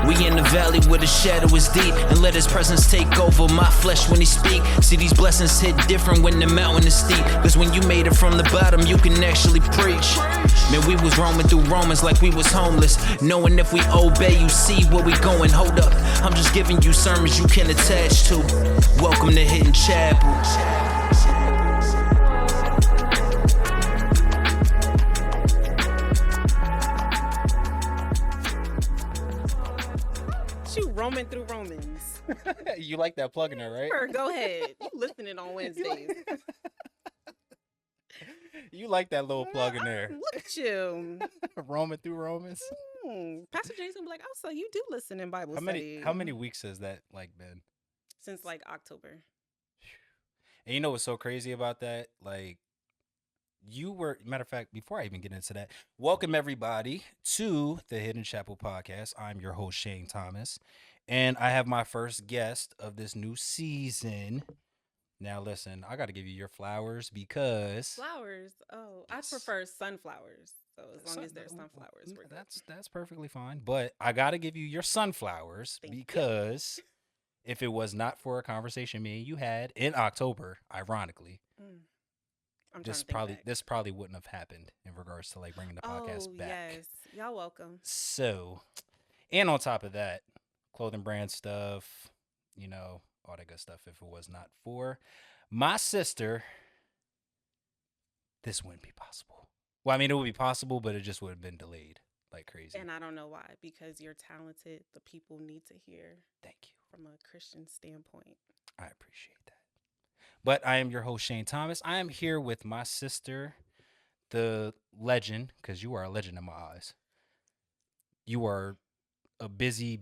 We in the valley where the shadow is deep, and let his presence take over my flesh when he speak. See, these blessings hit different when the mountain is steep, cause when you made it from the bottom, you can actually preach. Man, we was roaming through Romans like we was homeless, knowing if we obey, you see where we going. Hold up, I'm just giving you sermons you can attach to. Welcome to Hidden Chapel. Roaming through Romans. You like that plug in there, right? Sure, go ahead. You listening on Wednesdays. You like that little plug in there. Look at you. Roaming through Romans. Pastor Jason be like, oh, so you do listen in Bible study. How many weeks has that been? Since October. And you know what's so crazy about that? Matter of fact, before I even get into that, welcome everybody to the Hidden Chapel podcast. I'm your host, Shane Thomas, and I have my first guest of this new season. Now, listen, I got to give you your flowers because... Flowers? Oh, I prefer sunflowers. So as long as there's sunflowers, we're good. That's perfectly fine. But I got to give you your sunflowers because if it was not for a conversation me and you had in October, ironically... This probably wouldn't have happened in regards to bringing the podcast back. Yes, y'all welcome. So, and on top of that, clothing brand stuff, all that good stuff. If it was not for my sister, this wouldn't be possible. Well, I mean, it would be possible, but it just would have been delayed like crazy. And I don't know why, because you're talented. The people need to hear. Thank you. From a Christian standpoint. I appreciate that. But I am your host, Shane Thomas. I am here with my sister, the legend, because you are a legend in my eyes. You are a busy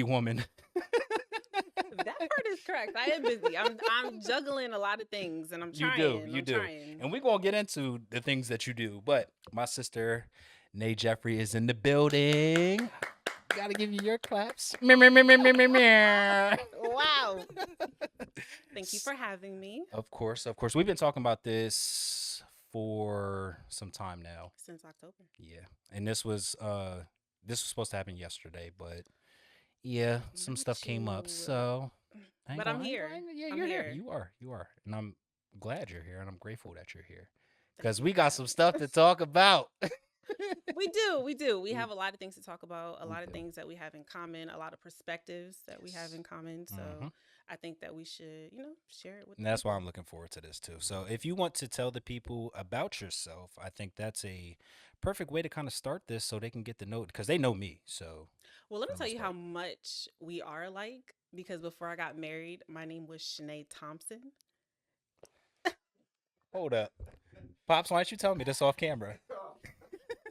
woman. That part is correct. I am busy. I'm juggling a lot of things, and I'm trying. You do. And we're going to get into the things that you do. But my sister, Nae Jeffery, is in the building. Gotta give you your claps. Wow. Thank you for having me. Of course. We've been talking about this for some time now. Since October. Yeah. And this was supposed to happen yesterday, but yeah, some stuff came up. So But I'm here. Yeah, you're here. You are. And I'm glad you're here, and I'm grateful that you're here. Because we got some stuff to talk about. We do. We have a lot of things to talk about, a lot of things that we have in common, a lot of perspectives that we have in common. So I think that we should, share it with them. And that's why I'm looking forward to this too. So if you want to tell the people about yourself, I think that's a perfect way to kind of start this so they can get the note, because they know me. So, well, let me tell you how much we are alike, because before I got married, my name was Shanae Thompson. Hold up. Pops, why don't you tell me this off camera?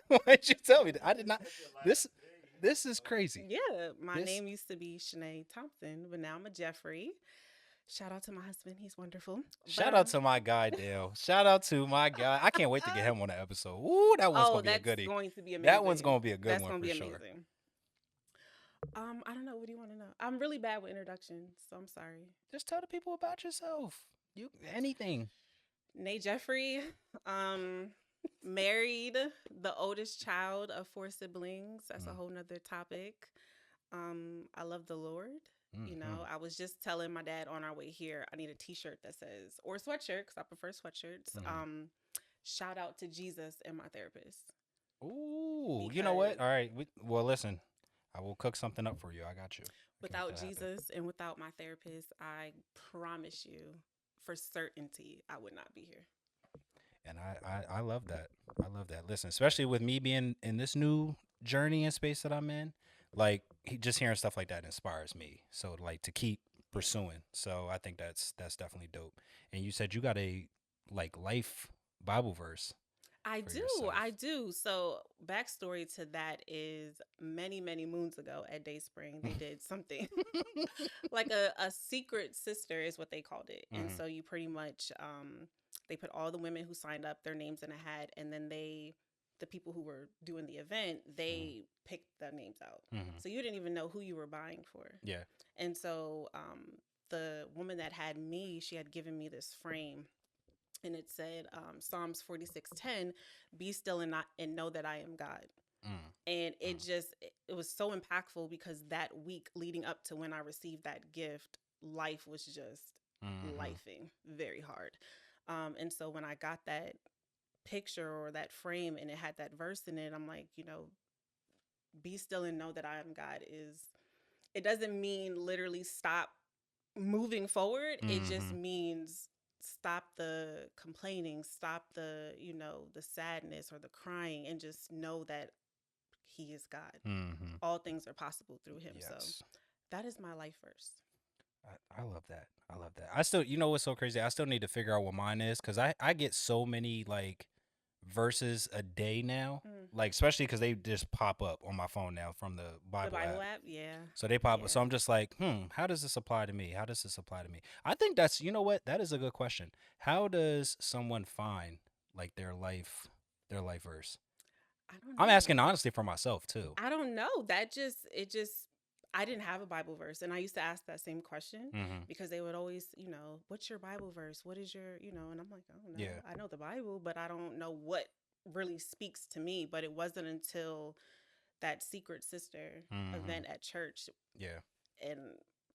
Why didn't you tell me that? I did not. This is crazy. Yeah, my name used to be Shanae Thompson, but now I'm a Jeffrey. Shout out to my husband. He's wonderful. Shout out to my guy, Dale. Shout out to my guy. I can't wait to get him on the episode. Ooh, that one's going to be a goodie. Going to be amazing. That one's going to be a good That's one gonna for be sure. Amazing. I don't know. What do you want to know? I'm really bad with introductions, so I'm sorry. Just tell the people about yourself. Anything. Nae Jeffery. Married, the oldest child of 4 siblings. That's a whole nother topic. I love the Lord. I was just telling my dad on our way here, I need a t-shirt that says, or sweatshirt, because I prefer sweatshirts. Shout out to Jesus and my therapist. Ooh, you know what? All right. Well, listen, I will cook something up for you. I got you. Without Jesus and without my therapist, I promise you for certainty, I would not be here. And I love that. I love that. Listen, especially with me being in this new journey and space that I'm in, just hearing stuff like that inspires me. So to keep pursuing. So I think that's definitely dope. And you said you got a life Bible verse. I do. So backstory to that is many, many moons ago at Dayspring, they did something like a secret sister is what they called it. And so you pretty much, they put all the women who signed up, their names in a hat, and then the people who were doing the event, they picked the names out. So you didn't even know who you were buying for. Yeah. And so the woman that had me, she had given me this frame, and it said Psalms 46:10, "Be still and know that I am God." And it it was so impactful because that week leading up to when I received that gift, life was just lifing very hard. And so when I got that picture or that frame and it had that verse in it, I'm like, be still and know that I am God is, it doesn't mean literally stop moving forward. It just means stop the complaining, stop the, the sadness or the crying, and just know that he is God. All things are possible through him. So Yes. that is my life verse. I love that. I love that. I still, what's so crazy? I still need to figure out what mine is because I get so many like verses a day now, like especially because they just pop up on my phone now from the Bible app. Yeah. So they pop up. Yeah. So I'm just like, how does this apply to me? How does this apply to me? I think that's, you know what? That is a good question. How does someone find like their life verse? I don't I'm know. asking honestly for myself too. I don't know. I didn't have a Bible verse. And I used to ask that same question because they would always, what's your Bible verse? What is your, and I'm like, I don't know. Yeah. I know the Bible, but I don't know what really speaks to me. But it wasn't until that Secret Sister event at church. Yeah. And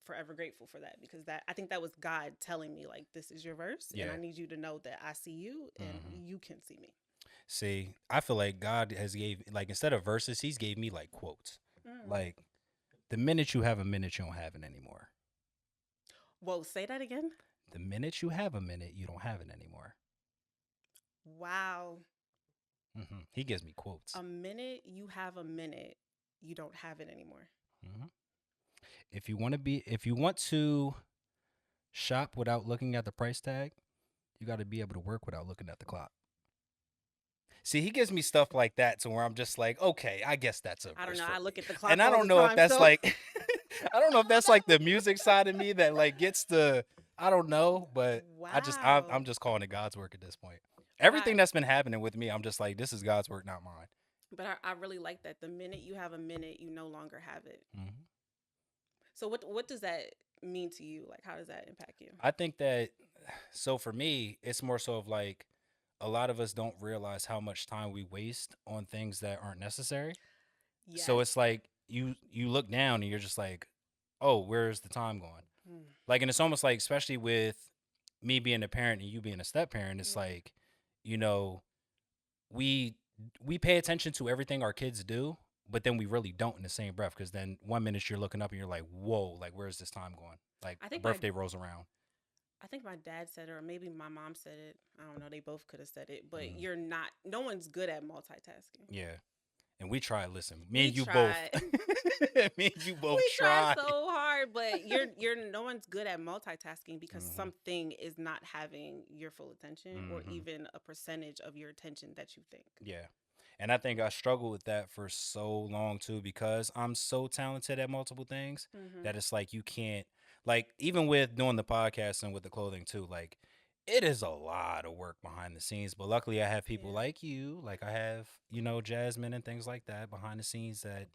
forever grateful for that because I think that was God telling me, like, this is your verse. And I need you to know that I see you and you can see me. See, I feel like God has gave, like, instead of verses, he's gave me like quotes. Like, the minute you have a minute, you don't have it anymore. Whoa, say that again. The minute you have a minute, you don't have it anymore. Wow. He gives me quotes. A minute you have a minute, you don't have it anymore. If you want to shop without looking at the price tag, you got to be able to work without looking at the clock. See, he gives me stuff like that to where I'm just like, okay, I guess that's a verse. I don't know. I look at the clock, and I don't know if that's like, I don't know if that's like the music side of me that like gets the, I don't know, but wow. I'm just calling it God's work at this point. Everything that's been happening with me, I'm just like, this is God's work, not mine. But I really like that. The minute you have a minute, you no longer have it. So what does that mean to you? Like, how does that impact you? I think that, so for me, it's more so of like, a lot of us don't realize how much time we waste on things that aren't necessary. Yes. So it's like you look down and you're just like, oh, where's the time going? Like, and it's almost like, especially with me being a parent and you being a step parent, it's like, we pay attention to everything our kids do, but then we really don't in the same breath, because then 1 minute you're looking up and you're like, whoa, like, where's this time going? Like, I think birthday rolls around. I think my dad said it, or maybe my mom said it. I don't know. They both could have said it, but no one's good at multitasking. Yeah. And we try. Listen, me and you both. Me and you both we try so hard, but no one's good at multitasking because something is not having your full attention or even a percentage of your attention that you think. Yeah. And I think I struggled with that for so long too, because I'm so talented at multiple things that it's like you can't, like, even with doing the podcast and with the clothing too, like, it is a lot of work behind the scenes. But luckily I have people like you, like I have, Jasmine and things like that behind the scenes that,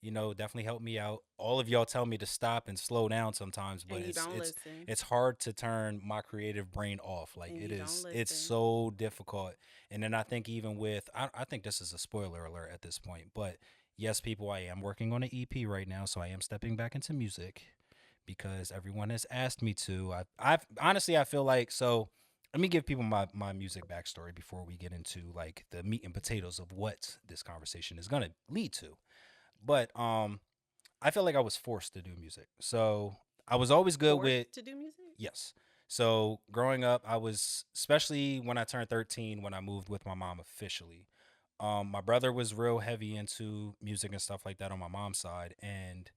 definitely help me out. All of y'all tell me to stop and slow down sometimes, but it's hard to turn my creative brain off. Like, it's so difficult. And then I think even with, I think this is a spoiler alert at this point, but yes, people, I am working on an EP right now. So I am stepping back into music because everyone has asked me to. I've honestly, I feel like, so let me give people my music backstory before we get into like the meat and potatoes of what this conversation is going to lead to. But I feel like I was forced to do music. So I was always good with to do music. Yes. So growing up, I was, especially when I turned 13, when I moved with my mom officially. My brother was real heavy into music and stuff like that on my mom's side, and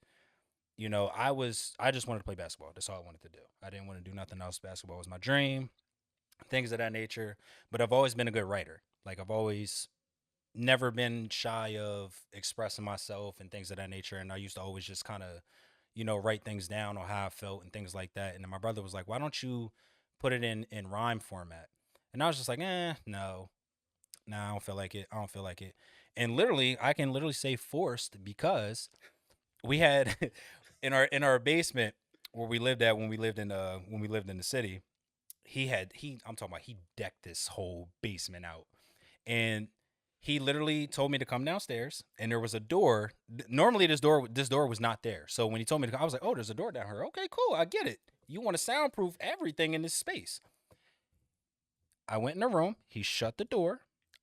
I just wanted to play basketball. That's all I wanted to do. I didn't want to do nothing else. Basketball was my dream, things of that nature. But I've always been a good writer. Like, I've always never been shy of expressing myself and things of that nature. And I used to always just kind of, write things down on how I felt and things like that. And then my brother was like, why don't you put it in rhyme format? And I was just like, no, I don't feel like it. And literally, I can literally say forced because we had in our basement where we lived at when we lived in the city, I'm talking about, he decked this whole basement out. And he literally told me to come downstairs, and there was a door. Normally, this door was not there. So when he told me to come, I was like, "Oh, there's a door down here. Okay, cool. I get it. You want to soundproof everything in this space." I went in the room. He shut the door,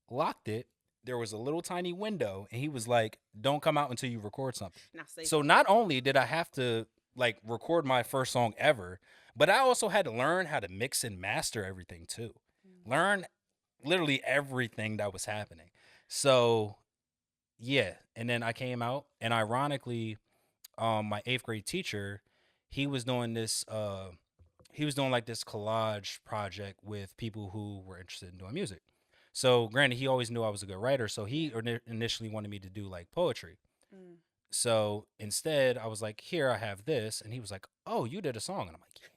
locked it. There was a little tiny window, and he was like, "Don't come out until you record something." Now say So something. not only did I have to like record my first song ever, but I also had to learn how to mix and master everything too. Learn literally everything that was happening. So yeah, and then I came out, and ironically, my 8th grade teacher, he was doing this. He was doing like this collage project with people who were interested in doing music. So, granted, he always knew I was a good writer, so he initially wanted me to do like poetry. Mm. So instead, I was like, "Here, I have this," and he was like, "Oh, you did a song," and I'm like, "Yeah."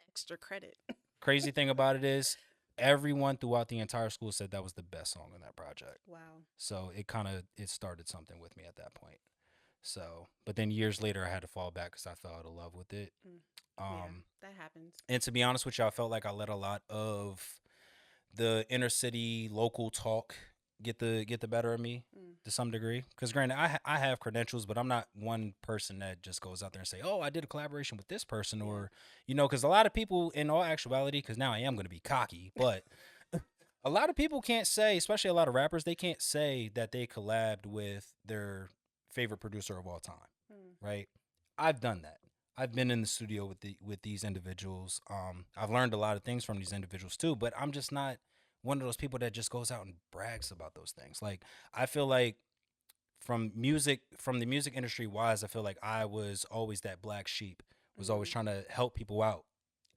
Extra credit. Crazy thing about it is, everyone throughout the entire school said that was the best song in that project. Wow. So it started something with me at that point. So, but then years later, I had to fall back because I fell out of love with it. Mm. Yeah, Um, that happens. and to be honest with you, I felt like I let a lot of the inner city local talk get the better of me Mm. to some degree. Because granted, I have credentials, but I'm not one person that just goes out there and say, "Oh, I did a collaboration with this person," Yeah. or because a lot of people, in all actuality, because now I am going to be cocky, but a lot of people can't say, especially a lot of rappers, they can't say that they collabed with their favorite producer of all time, Mm. right? I've done that. I've been in the studio with these individuals. I've learned a lot of things from these individuals too, but I'm just not one of those people that just goes out and brags about those things. Like, I feel like from the music industry wise, I feel like I was always that black sheep, was always trying to help people out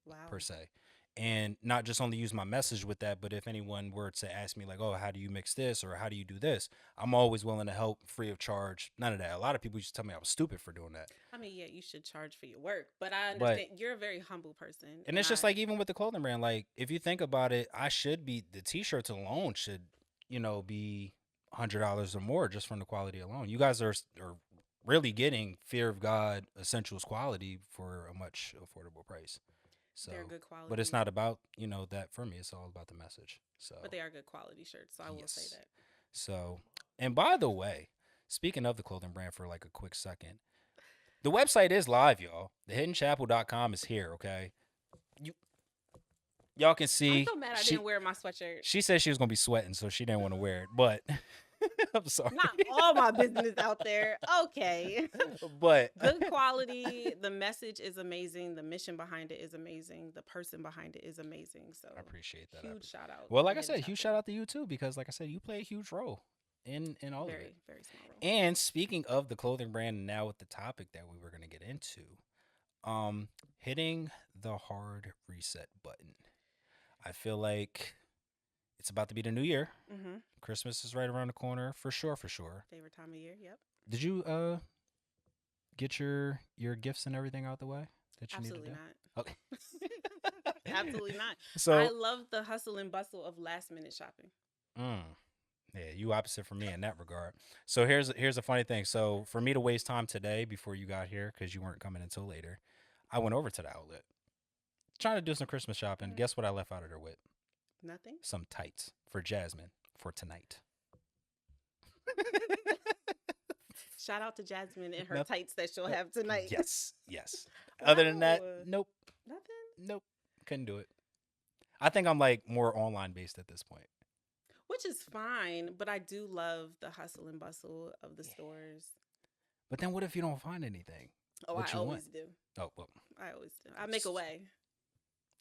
Wow. per se. And not just only use my message with that, but if anyone were to ask me like, "Oh, how do you mix this?" or "How do you do this?" I'm always willing to help free of charge. None of that. A lot of people used to tell me I was stupid for doing that. I mean, yeah, you should charge for your work, but I But understand you're a very humble person, and it's just like, even with the clothing brand, like, if you think about it, I should be, the t-shirts alone should, be $100 or more just from the quality alone. You guys are really getting Fear of God Essentials quality for a much affordable price. So, they're good quality. but it's not about, that for me. It's all about the message. So, But they are good quality shirts, so I will say yes. that. So, and by the way, speaking of the clothing brand for like a quick second, the website is live, y'all. TheHiddenChapel.com is here, okay? Y'all can see. I'm so mad I didn't wear my sweatshirt. She said she was gonna be sweating, so she didn't want to wear it. But I'm sorry. Not all my business out there. Okay. But Good quality. The message is amazing. The mission behind it is amazing. The person behind it is amazing. So I appreciate that. huge shout out. Well, to like I Hidden said, huge Chapel. shout out to you too, because like I said, you play a huge role in all of it. Very, very small role. And speaking of the clothing brand, and now with the topic that we were gonna get into, hitting the hard reset button. I feel like it's about to be the new year. Mm-hmm. Christmas is right around the corner, for sure, for sure. Favorite time of year. Yep. Did you get your gifts and everything out the way that you Absolutely needed not. to? Okay. Absolutely not. So I love the hustle and bustle of last minute shopping. yeah, you opposite from me in that regard. So here's a funny thing. So for me to waste time today before you got here, because you weren't coming until later, I went over to the outlet trying to do some Christmas shopping. Guess what I left out of there with? Nothing. Some tights for Jasmine for tonight. Shout out to Jasmine and her Noth- tights that she'll have tonight. Yes, yes. Other than that, Wow. nope, Nothing. couldn't do it. I think I'm like more online based at this point. Which is fine, but I do love the hustle and bustle of the stores. But then what if you don't find anything? Oh, What I you always want? do. Oh, well, I always do. I make a way.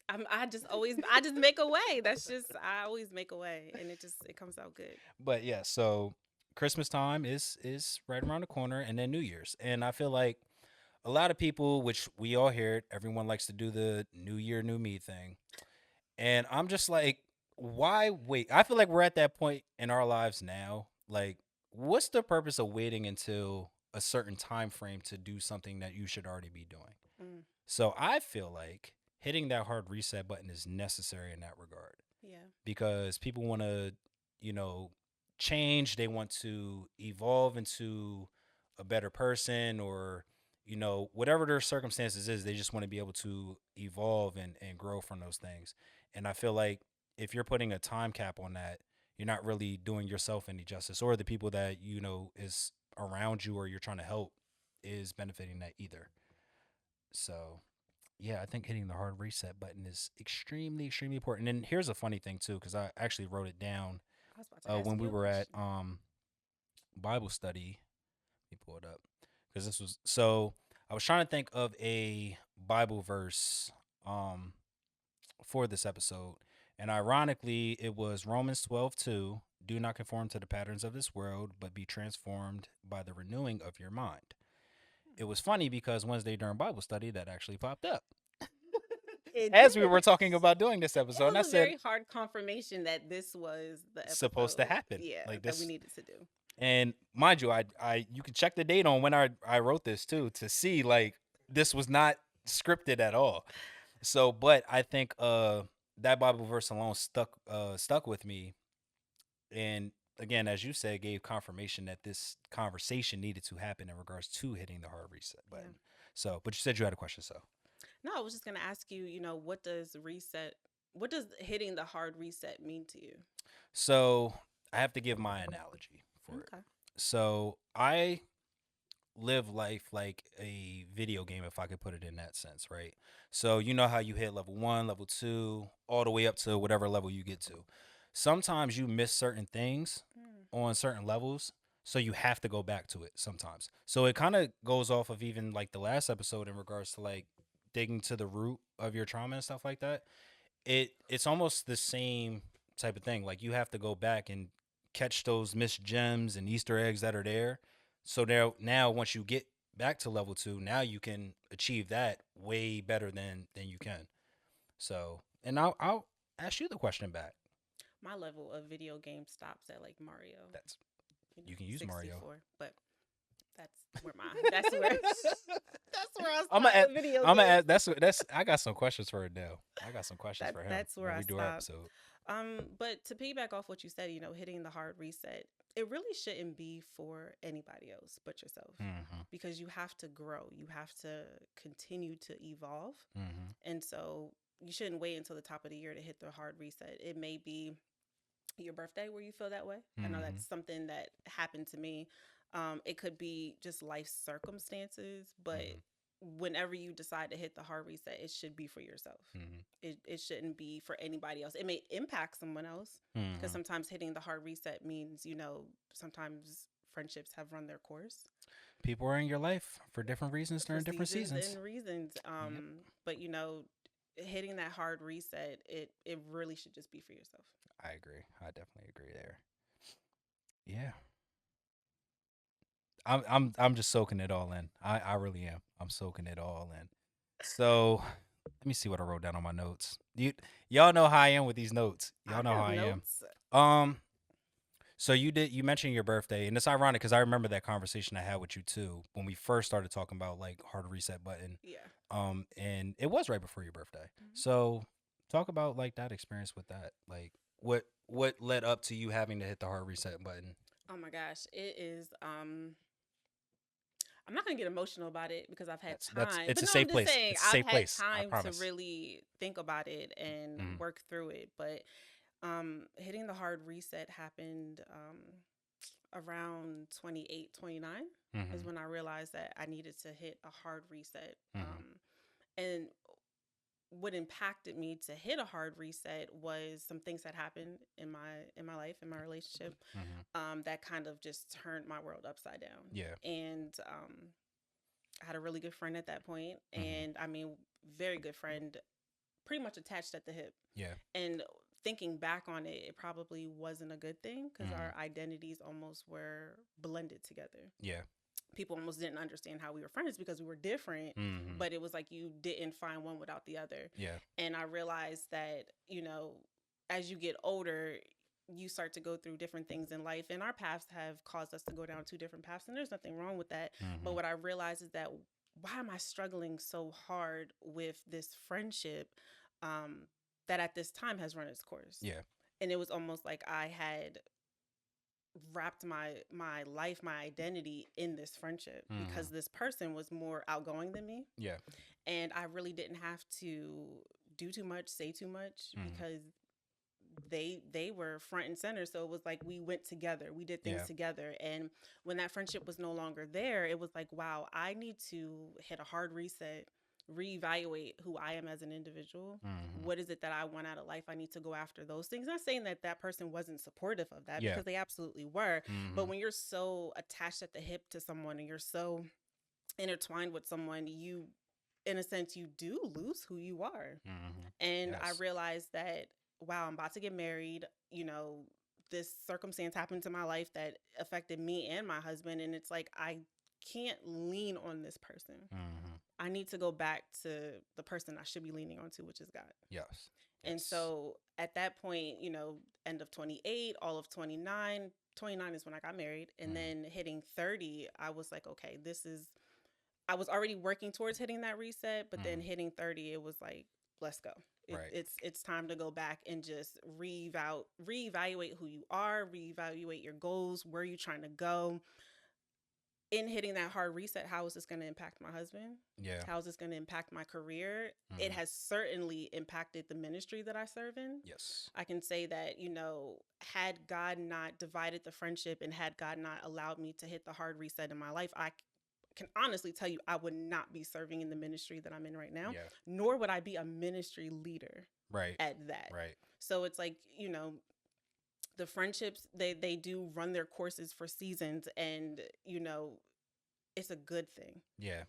I just make a way. I always make a way, and it comes out good. but yeah, so Christmas time is right around the corner, and then New Year's. And I feel like a lot of people, which we all hear it, everyone likes to do the New Year, New Me thing. And I'm just like, why wait? I feel like we're at that point in our lives now. Like, what's the purpose of waiting until a certain time frame to do something that you should already be doing? Mm. So I feel like hitting that hard reset button is necessary in that regard, Yeah. because people want to, change. They want to evolve into a better person, or, whatever their circumstances is, they just want to be able to evolve and grow from those things. And I feel like if you're putting a time cap on that, you're not really doing yourself any justice, or the people that you know is around you or you're trying to help is benefiting that either. So yeah, I think hitting the hard reset button is extremely, extremely important. And here's a funny thing too, because I actually wrote it down I was about to ask when we you a were at question. Bible study. Let me pull it up because this was so. I was trying to think of a Bible verse um, for this episode, and ironically, it was Romans 12:2. Do not conform to the patterns of this world, but be transformed by the renewing of your mind. It was funny because Wednesday during Bible study, that actually popped up It as we did. were talking about doing this It episode, and I was a said very hard confirmation that this was the supposed to episode, happen yeah, like that we this. needed to do. And mind you, you can check the date on when I wrote this too to see like this was not scripted at all. So, but I think that Bible verse alone stuck with me, and again, as you said, gave confirmation that this conversation needed to happen in regards to hitting the hard reset Yeah. button. So, but you said you had a question, so No, I was just gonna ask you, what does hitting the hard reset mean to you? so I have to give my analogy for it. Okay. So I live life like a video game, if I could put it in that sense, right? So you know how you hit level 1, level 2, all the way up to whatever level you get to. Sometimes you miss certain things Mm. on certain levels, so you have to go back to it sometimes. So it kind of goes off of even like the last episode in regards to like digging to the root of your trauma and stuff like that. It's almost the same type of thing. Like you have to go back and catch those missed gems and Easter eggs that are there. So now once you get back to level 2, now you can achieve that way better than you can. So, and I'll ask you the question back. My level of video game stops at like Mario. That's you can use Mario. 64, but that's where that's where I I'm stop gonna with video I'm gonna games. that's I got some questions for it now. I got some questions for him That's where when I we do our stop. episode. But to piggyback off what you said, hitting the hard reset, it really shouldn't be for anybody else but yourself, Mm-hmm. because you have to grow, you have to continue to evolve, Mm-hmm. and so you shouldn't wait until the top of the year to hit the hard reset. It may be your birthday where you feel that way. I know Mm-hmm. that's something that happened to me. It could be just life circumstances, but Mm-hmm. whenever you decide to hit the hard reset, it should be for yourself. Mm-hmm. It shouldn't be for anybody else. It may impact someone else, because Mm-hmm. sometimes hitting the hard reset means, sometimes friendships have run their course People are in your life for different reasons for during different seasons seasons. and reasons. Yep. But hitting that hard reset, it really should just be for yourself. I agree. I definitely agree there. Yeah. I'm just soaking it all in. I really am. I'm soaking it all in. So let me see what I wrote down on my notes. Y'all know how I am with these notes. Y'all I know how have I am. notes. Um so you mentioned your birthday, and it's ironic because I remember that conversation I had with you too when we first started talking about like hard reset button. Yeah. And it was right before your birthday. Mhm. So talk about like that experience with that. Like what led up to you having to hit the hard reset button? Oh my gosh, it is. I'm not gonna get emotional about it because I've had That's time. it's But a no, safe I'm just place. saying It's a I've safe had place. I time to promise. really think about it and Mhm. work through it. But hitting the hard reset happened around 28, 29 is Mhm. when I realized that I needed to hit a hard reset. Mhm. And what impacted me to hit a hard reset was some things that happened in my life, in my relationship, Mhm. that kind of just turned my world upside down. Yeah. And I had a really good friend at that point, Mhm. and I mean, very good friend, pretty much attached at the hip. Yeah. And thinking back on it, it probably wasn't a good thing because Mhm. our identities almost were blended together. Yeah. People almost didn't understand how we were friends because we were different, Mhm. but it was like you didn't find one without the other. Yeah. And I realized that, as you get older, you start to go through different things in life, and our paths have caused us to go down two different paths, and there's nothing wrong with that. But Mhm. what I realized is that, why am I struggling so hard with this friendship, that at this time has run its course? Yeah. And it was almost like I had wrapped my life, my identity in this friendship, because Mhm. this person was more outgoing than me, Yeah. and I really didn't have to do too much, say too much, Mhm. because they were front and center. So it was like we went together, we did things Yeah. together. And when that friendship was no longer there, it was like, wow, I need to hit a hard reset, reevaluate who I am as an individual. Mm-hmm. What is it that I want out of life? I need to go after those things. Not saying that that person wasn't supportive of that, Yeah. because they absolutely were. Mm-hmm. But when you're so attached at the hip to someone and you're so intertwined with someone, you, in a sense, you do lose who you are. Mm-hmm. And I Yes. realized that, wow, I'm about to get married. You know, this circumstance happened to my life that affected me and my husband. And it's like, I can't lean on this person. Mm-hmm. I need to go back to the person I should be leaning on to, which is God. Yes. And Yes. so at that point, you know, end of 28, all of 29, 29 is when I got married. And Mhm. then hitting 30, I was like, okay, I was already working towards hitting that reset, but then hitting 30, it was like, let's go. Right. It's time to go back and just reevaluate who you are, reevaluate your goals, where you're trying to go. In hitting that hard reset, how is this going to impact my husband? Yeah. How is this going to impact my career? It has certainly impacted the ministry that I serve in. Yes. I can say that, you know, had God not divided the friendship and had God not allowed me to hit the hard reset in my life, I can honestly tell you I would not be serving in the ministry that I'm in right now, Yeah. nor would I be a ministry leader Right. at that. Right. So it's like, you know, the friendships, they do run their courses for seasons, and, you know, it's a good thing. Yeah.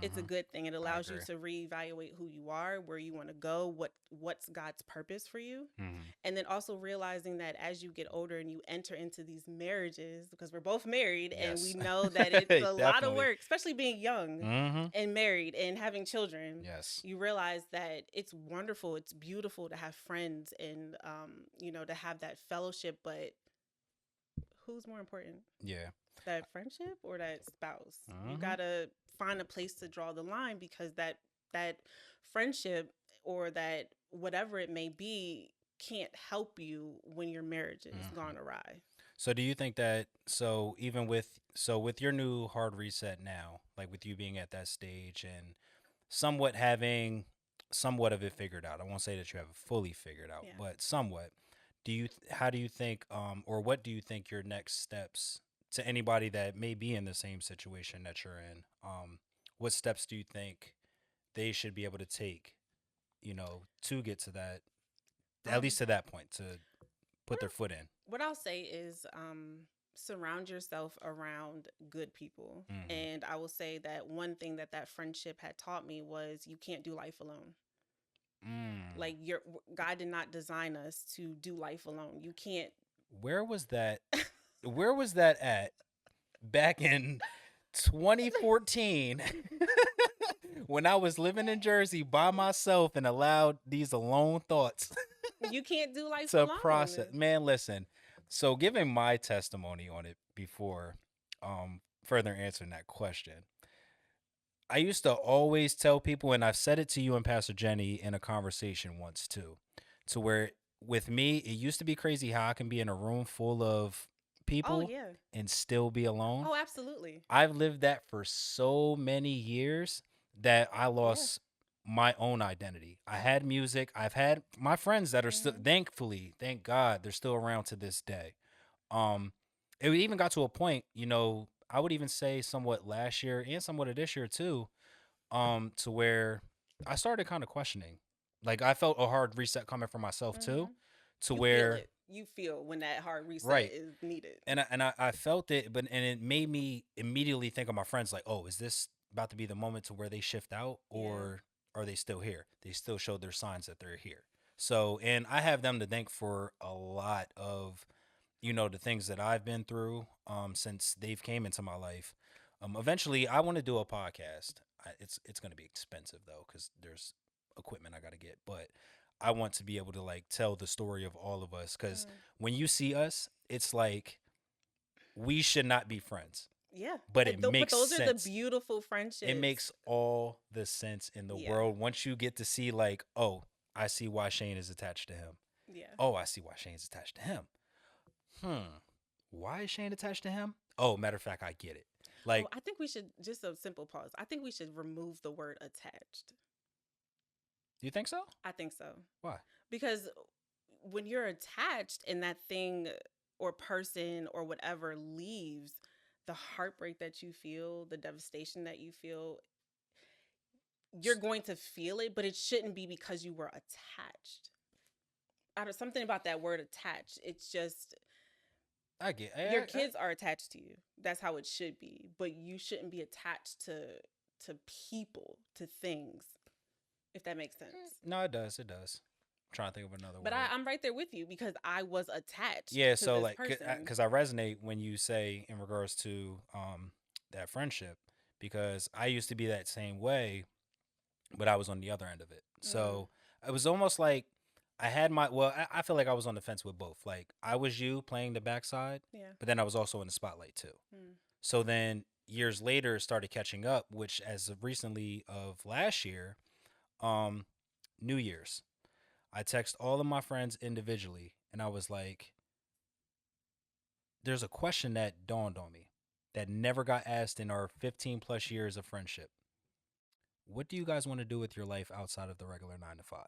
It's a Mhm. good thing. It allows you agree. to reevaluate who you are, where you want to go, what's God's purpose for you. Mhm. And then also realizing that as you get older and you enter into these marriages, because we're both married, and we Yes. know that it's a lot of Definitely. work, especially being young Mhm. and married and having children. Yes. You realize that it's wonderful, it's beautiful to have friends and, you know, to have that fellowship, but who's more important? Yeah. That friendship or that spouse? You Mhm. gotta find a place to draw the line, because that friendship or that whatever it may be can't help you when your marriage is gone awry. So do you think that even with your new hard reset now, like with you being at that stage and somewhat having somewhat of it figured out. I won't say that you have it fully figured out, Yeah. but somewhat. How do you think or what do you think your next steps to anybody that may be in the same situation that you're in? What steps do you think they should be able to take, to get to that at least to that point to put their foot in? What I'll say is, surround yourself around good people. Mhm. And I will say that one thing that friendship had taught me was you can't do life alone. Like, God did not design us to do life alone. You can't. Where was that? Where was that at back in 2014 when I was living in Jersey by myself and allowed these alone thoughts You can't do life to alone. process? Man, listen. So giving my testimony on it before further answering that question. I used to always tell people, and I've said it to you and Pastor Jenny in a conversation once too, to where with me, it used to be crazy how I can be in a room full of people Oh, yeah. and still be alone. Oh, absolutely. I've lived that for so many years that I lost my own identity. I had music. I've had my friends that are still, thankfully, thank God, they're still around to this day. It even got to a point, I would even say somewhat last year and somewhat of this year too, to where I started kind of questioning. Like I felt a hard reset coming for myself too, to You where feel it. You feel when that hard reset Right. is needed. I felt it, and it made me immediately think of my friends. Like, oh, is this about to be the moment to where they shift out, or are they still here? They still showed their signs that they're here. So, and I have them to thank for a lot of, the things that I've been through, since they've came into my life. Eventually, I want to do a podcast. It's going to be expensive though, because there's equipment I got to get, but I want to be able to like tell the story of all of us, because when you see us, it's like we should not be friends. Yeah. But it makes those sense. are the beautiful friendships. It makes all the sense in the world once you get to see like, oh, I see why Shane is attached to him. Yeah. Oh, I see why Shane's attached to him. Why is Shane attached to him? Oh, matter of fact, I get it. Like, I think we should, just a simple pause. I think we should remove the word attached. do you think so? I think so. Why? Because when you're attached and that thing or person or whatever leaves, the heartbreak that you feel, the devastation that you feel, you're going to feel it, but it shouldn't be because you were attached. I don't, something about that word attached. It's just I get your kids are attached to you. That's how it should be, but you shouldn't be attached to people, to things, if that makes sense. No, it does. It does. I'm trying to think of another But word. I'm right there with you because I was attached. Yeah, to so this like, person. because I resonate when you say in regards to that friendship, because I used to be that same way, but I was on the other end of it. So it was almost like I had my, well, I feel like I was on the fence with both. Like I was you playing the backside, Yeah. but then I was also in the spotlight too. Mm. So then years later it started catching up, which as of recently of last year, New Year's, I text all of my friends individually and I was like, there's a question that dawned on me that never got asked in our 15 plus years of friendship. What do you guys want to do with your life outside of the regular 9 to 5?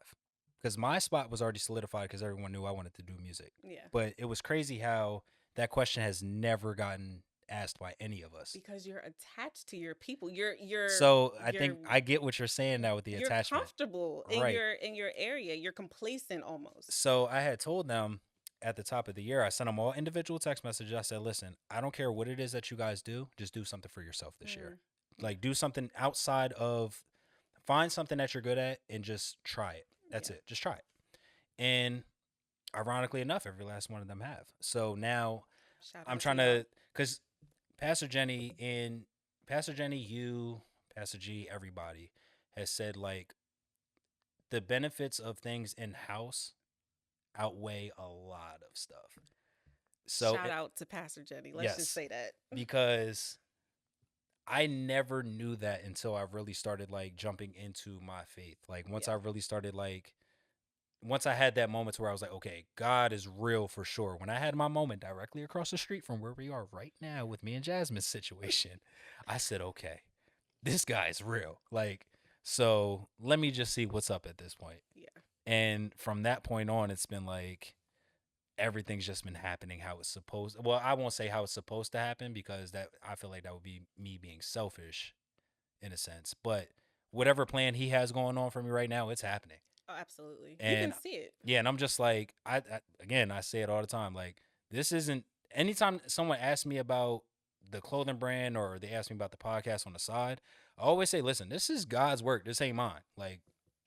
Because my spot was already solidified because everyone knew I wanted to do music. Yeah. But it was crazy how that question has never gotten asked by any of us. Because you're attached to your people. You're So I think I get what you're saying now with the you're attachment. comfortable Right. in your area. You're complacent almost. So I had told them at the top of the year, I sent them all individual text messages. I said, listen, I don't care what it is that you guys do. Just do something for yourself this year. Like do something outside of, find something that you're good at and just try it. That's it. Just try it. And ironically enough, every last one of them have. So now I'm trying to, because Pastor Jenny, you, Pastor G, everybody has said like the benefits of things in house outweigh a lot of stuff. So shout out to Pastor Jenny. Let's just say that. Because I never knew that until I really started like jumping into my faith. Like once I really started like, once I had that moment where I was like, okay, God is real for sure. When I had my moment directly across the street from where we are right now with me and Jasmine's situation, I said, okay, this guy is real. Like, so let me just see what's up at this point. Yeah. And from that point on, it's been like, everything's just been happening how it's supposed. Well, I won't say how it's supposed to happen because that I feel like that would be me being selfish in a sense. But whatever plan he has going on for me right now, it's happening. Oh, absolutely. And you can see it. Yeah, and I'm just like, I again, I say it all the time. Like, this isn't, anytime someone asks me about the clothing brand or they ask me about the podcast on the side, I always say, listen, this is God's work. This ain't mine. Like,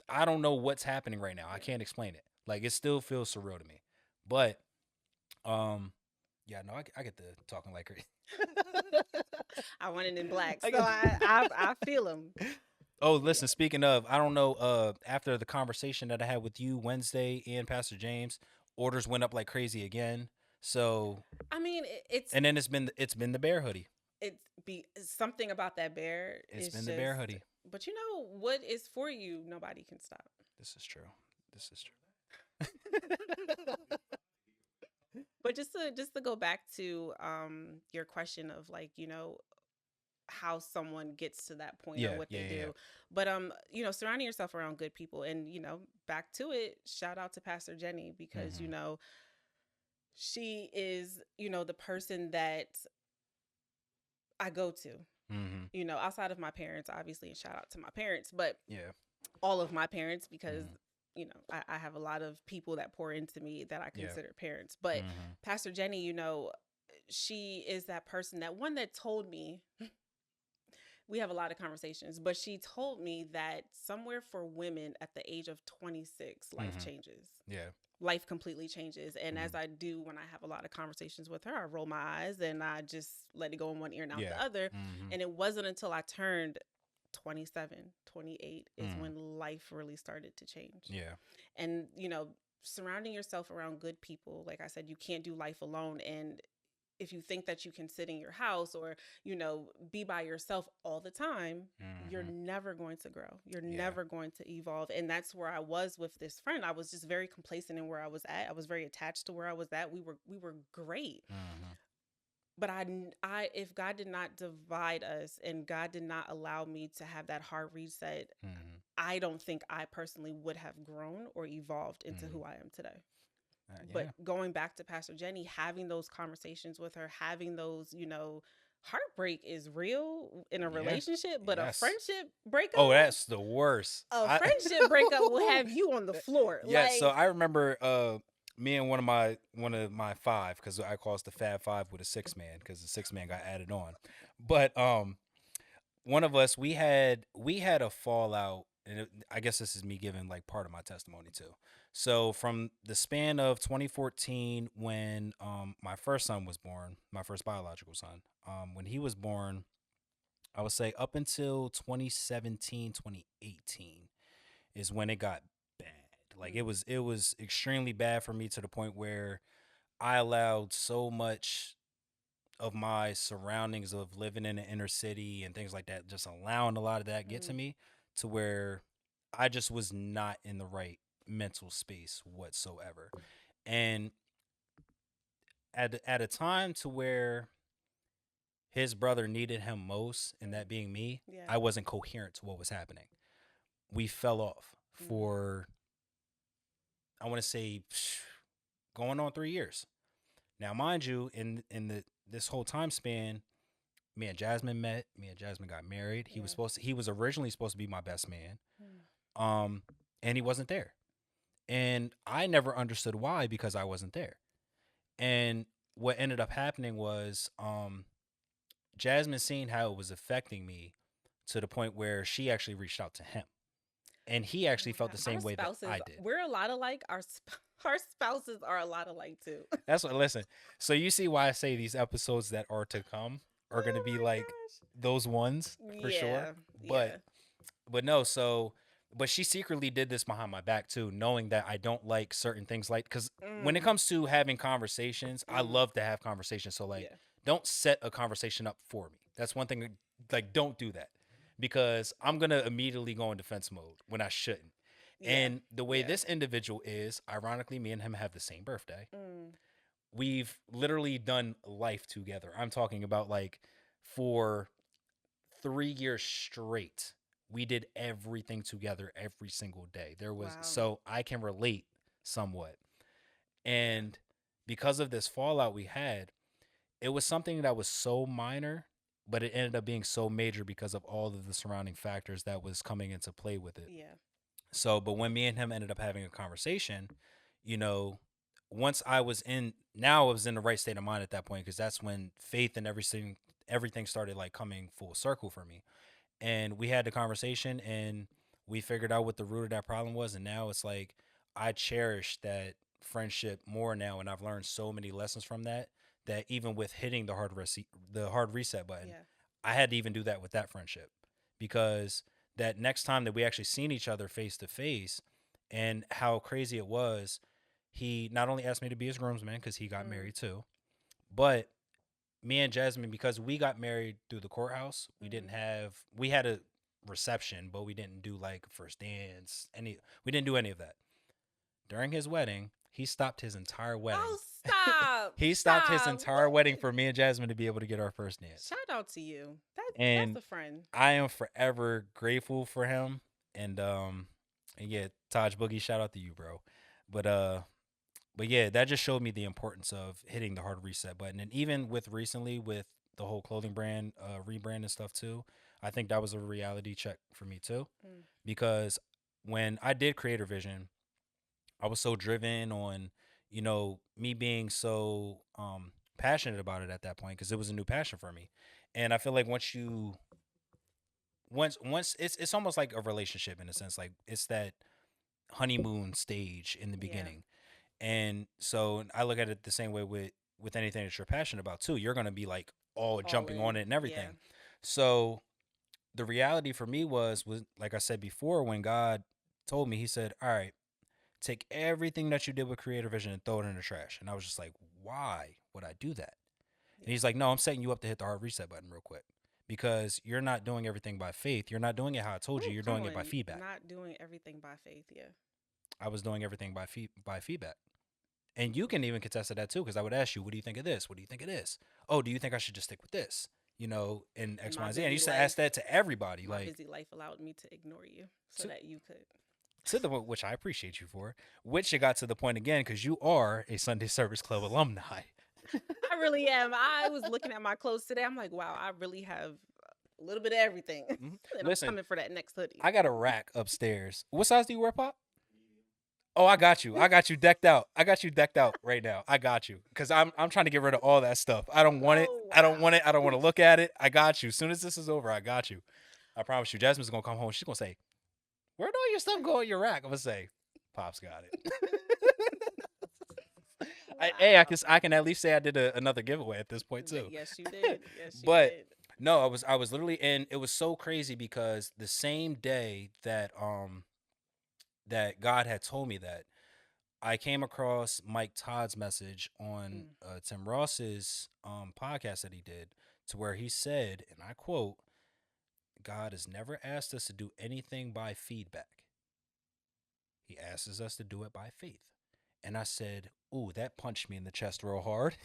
I don't know what's happening right now. I can't explain it. Like, it still feels surreal to me. But, yeah, no, I get to talking like her. I want it in black, so I feel him. Oh, listen, speaking of, I don't know, after the conversation that I had with you Wednesday and Pastor James, orders went up like crazy again. So I mean, it's and then it's been the bear hoodie. It's something about that bear. It's been the bear hoodie. But you know what is for you, nobody can stop. This is true. But just to go back to your question of like, you know, how someone gets to that point or what they do. Yeah. But you know, surrounding yourself around good people, and you know, back to it, shout out to Pastor Jenny because you know, she is, you know, the person that I go to. You know, outside of my parents, obviously, and shout out to my parents, but all of my parents because you know, I have a lot of people that pour into me that I consider parents. But Pastor Jenny, you know, she is that person that told me, we have a lot of conversations, but she told me that somewhere for women at the age of 26, life changes. Yeah. Life completely changes. And as I do when I have a lot of conversations with her, I roll my eyes and I just let it go in one ear and out the other. And it wasn't until I turned 27, 28 is when life really started to change. Yeah. And, you know, surrounding yourself around good people, like I said, you can't do life alone. And if you think that you can sit in your house or, you know, be by yourself all the time, you're never going to grow. You're never going to evolve. And that's where I was with this friend. I was just very complacent in where I was at. I was very attached to where I was at. We were great. But I, if God did not divide us and God did not allow me to have that hard reset, I don't think I personally would have grown or evolved into who I am today. But Yeah. going back to Pastor Jenny, having those conversations with her, having those, heartbreak is real in a Yeah. relationship, but a Yes. friendship breakup, Oh, that's the worst. a friendship breakup will have you on the floor. Yeah, so Like, I remember me and one of my five, because I call us the Fab Five with a six man, because the six man got added on. But one of us, we had a fallout, and I guess this is me giving like part of my testimony too. So from the span of 2014, when my first son was born, my first biological son, when he was born, I would say up until 2017, 2018 is when it got bad. Like it was extremely bad for me, to the point where I allowed so much of my surroundings of living in the inner city and things like that, just allowing a lot of that get to mm, me, to where I just was not in the right mental space whatsoever. And at a time to where his brother needed him most, and that being me, yeah. I wasn't coherent to what was happening. We fell off Mm, for, I want to say, going on 3 years. Now, mind you, in this whole time span, me and Jasmine met. Me and Jasmine got married. He was yeah. supposed to, he was originally supposed to be my best man, Mm, um, and he wasn't there. And I never understood why, because I wasn't there. And what ended up happening was, Jasmine seen how it was affecting me, to the point where she actually reached out to him, and he oh actually my felt God. the Our same way that spouses, I did. we're a lot alike. Our spouses are a lot alike too. That's what. Listen. So you see why I say these episodes that are to come are going to Oh be my like those ones gosh. for sure. Yeah. But Yeah. but no. So but she secretly did this behind my back too, knowing that I don't like certain things. Like, because when it Mm, comes to having conversations, I mm, love to have conversations. So like, yeah. don't set a conversation up for me. That's one thing. Like, don't do that, because I'm gonna immediately go in defense mode when I shouldn't. Yeah. And the way Yeah. this individual is, ironically, me and him have the same birthday. Mm, We've literally done life together. I'm talking about, like, for 3 years straight. We did everything together every single day. wow. So I can relate somewhat. And because of this fallout we had, it was something that was so minor, but it ended up being so major because of all of the surrounding factors that was coming into play with it. Yeah. So, but when me and him ended up having a conversation, you know, once I was in, now I was in the right state of mind at that point, because that's when faith and everything started like coming full circle for me. And we had the conversation, and we figured out what the root of that problem was. And now it's like, I cherish that friendship more now, and I've learned so many lessons from that, that even with hitting the hard reset button, Yeah. I had to even do that with that friendship, because that next time that we actually seen each other face to face, and how crazy it was, he not only asked me to be his groomsman, because he got Mm, married too, but me and Jasmine, because we got married through the courthouse, mm. we had a reception, but we didn't do like first dance, we didn't do any of that. During his wedding, he stopped his entire wedding. Oh, stop. He stopped his Stop. entire wedding for me and Jasmine to be able to get our first dance. Shout out to you. That's And a friend. I am forever grateful for him. And yeah, Taj Boogie, shout out to you, bro. But but yeah, that just showed me the importance of hitting the hard reset button. And even with recently, with the whole clothing brand rebrand and stuff too, I think that was a reality check for me too. Mm, Because when I did Creator Vision, I was so driven on, me being so passionate about it at that point, because it was a new passion for me. And I feel like once it's almost like a relationship, in a sense, like it's that honeymoon stage in the yeah. beginning. And so I look at it the same way with anything that you're passionate about too. You're gonna be like all All jumping in. on it and Yeah. everything. So the reality for me was like I said before, when God told me, He said, "All right, take everything that you did with Creator Vision and throw it in the trash." And I was just like, "Why would I do that?" And Yeah. He's like, "No, I'm setting you up to hit the hard reset button real quick, because you're not doing everything by faith. You're not doing it how I told you. Ooh, You're come doing it by on. feedback." Not doing everything by faith. Yeah. I was doing everything by feedback. And you can even contest to that too, because I would ask you, "What do you think of this? What do you think of this? Oh, do you think I should just stick with this? And And X, Y, and Z." And I used to ask that to everybody. my Like, busy life allowed me to ignore you so to, that you could. to the point, which I appreciate you for, which it got to the point again because you are a Sunday Service Club alumni. I really am. I was looking at my clothes today. I'm like, wow, I really have a little bit of everything. And Listen, I'm coming for that next hoodie. I got a rack upstairs. What size do you wear, Pop? Oh, I got you. I got you decked out. I got you decked out right now. I got you. Because I'm trying to get rid of all that stuff. I don't want it. Oh, I don't want wow. it. I don't want to look at it. I got you. As soon as this is over, I got you. I promise you. Jasmine's going to come home. She's going to say, where'd all your stuff go in your rack? I'm going to say, Pop's got it. Hey, I can at least say I did another giveaway at this point too. Yes, you did. Yes, you But did. no, I was literally in. It was so crazy because the same day that that God had told me that, I came across Mike Todd's message on Tim Ross's podcast that he did, to where he said, and I quote, "God has never asked us to do anything by feedback. He asks us to do it by faith." And I said, "Ooh, that punched me in the chest real hard."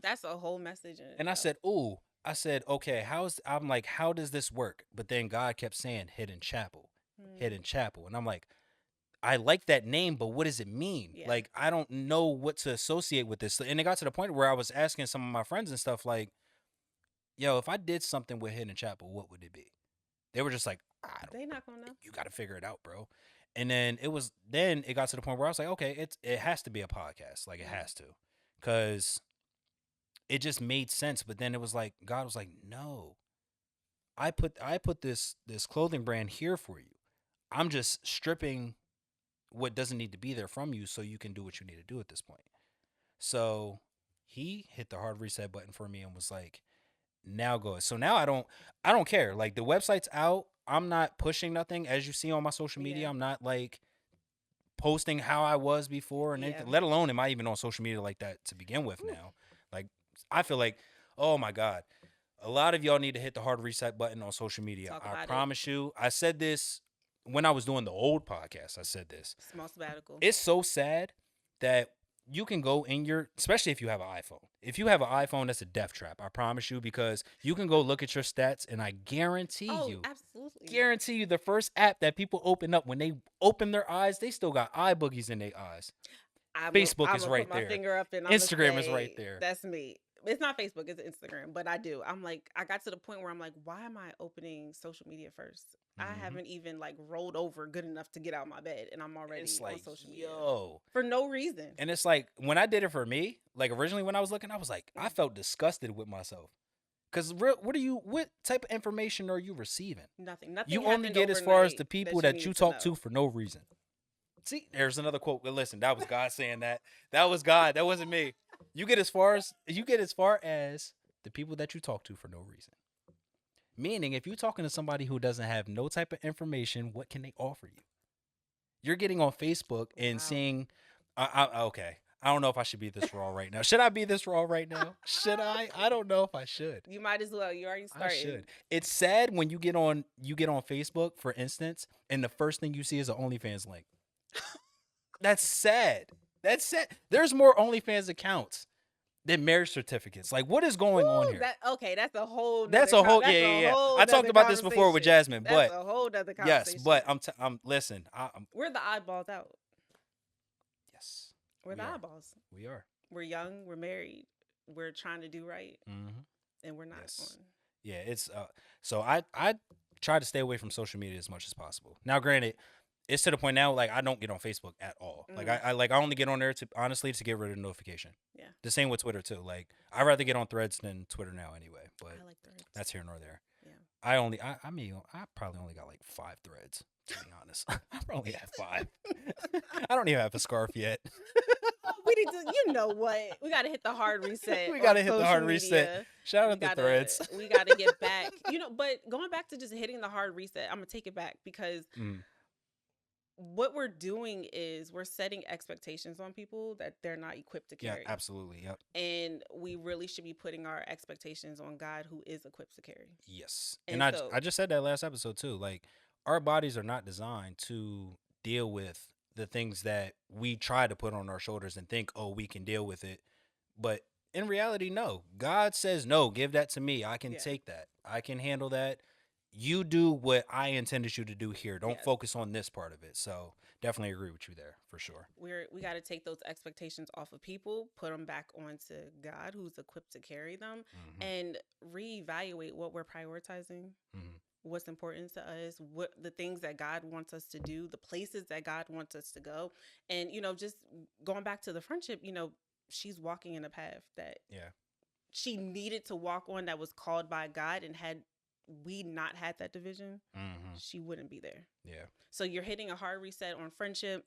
That's a whole message. And I said, "Ooh," I said, "Okay, I'm like, how does this work?" But then God kept saying Hidden Chapel, Hidden Chapel. And I'm like, I like that name, but what does it mean? Yeah. Like, I don't know what to associate with this. And it got to the point where I was asking some of my friends and stuff like, yo, if I did something with Hidden Chapel, what would it be? They were just like, They not gonna know. You got to figure it out, bro. And then it got to the point where I was like, okay, it has to be a podcast. Like, it has to. Because it just made sense. But then it was like, God was like, no, I put this clothing brand here for you. I'm just stripping what doesn't need to be there from you so you can do what you need to do at this point. So he hit the hard reset button for me and was like, now go. So now I don't care. Like, the website's out. I'm not pushing nothing. As you see on my social media, I'm not like posting how I was before and anything, let alone am I even on social media like that to begin with now. Like, I feel like, oh my God, a lot of y'all need to hit the hard reset button on social media. I promise you. I said this when I was doing the old podcast. I said this. Small sabbatical. It's so sad that you can go in especially if you have an iPhone. If you have an iPhone, that's a death trap. I promise you, because you can go look at your stats, and I guarantee guarantee you, the first app that people open up, when they open their eyes, they still got eye boogies in their eyes. Facebook is right there. Instagram is right there. That's me. It's not Facebook, it's Instagram, but I do. I'm like, I got to the point where I'm like, why am I opening social media first? I haven't even like rolled over good enough to get out of my bed, and I'm already on social media for no reason. And it's like, when I did it for me, like originally when I was looking, I was like, I felt disgusted with myself. Because what type of information are you receiving? Nothing. You only get as far as the people that you talk to for no reason. See, there's another quote. Well, listen, that was God saying that. That was God. That wasn't me. You get as far as the people that you talk to for no reason. Meaning, if you're talking to somebody who doesn't have no type of information, what can they offer you? You're getting on Facebook and seeing, okay, I don't know if I should be this raw right now. Should I be this raw right now? Should I? I don't know if I should. You might as well. You already started. I should. It's sad when you get on Facebook, for instance, and the first thing you see is an OnlyFans link. That's sad. That's sad. There's more OnlyFans accounts than marriage certificates. Like, what is going on here? That's a whole. Yeah. I talked about this before with Jasmine, but that's a whole other conversation. Yes, but I'm listen. We're the oddballs out. Yes, we're the oddballs. We are. We're young. We're married. We're trying to do right, and we're not. Yes. Yeah, it's so I try to stay away from social media as much as possible. Now, granted, it's to the point now, like, I don't get on Facebook at all. Like, I only get on there to get rid of the notification. Yeah. The same with Twitter too. Like, I'd rather get on Threads than Twitter now anyway. But I like Threads. That's here nor there. Yeah. I mean, I probably only got like 5 threads, to be honest. I probably have 5. I don't even have a scarf yet. We need to, you know what? We got to hit the hard reset. We got to hit the hard reset. Shout out to Threads. We got to get back. But going back to just hitting the hard reset, I'm going to take it back because what we're doing is we're setting expectations on people that they're not equipped to carry. Yeah, absolutely. Yep. And we really should be putting our expectations on God, who is equipped to carry. Yes. And I just said that last episode too. Like, our bodies are not designed to deal with the things that we try to put on our shoulders and think, oh, we can deal with it. But in reality, no. God says, no, give that to me. I can take that. I can handle that. you do what I intended you to do here. Don't Yes. focus on this part of it. So definitely agree with you there for sure. We got to take those expectations off of people, put them back onto God, who's equipped to carry them, Hmm. and reevaluate what we're prioritizing, Hmm. what's important to us, what the things that God wants us to do, the places that God wants us to go. And, just going back to the friendship, she's walking in a path that Yeah. she needed to walk on, that was called by God. And had we not had that division, Hmm. she wouldn't be there. Yeah. So you're hitting a hard reset on friendship.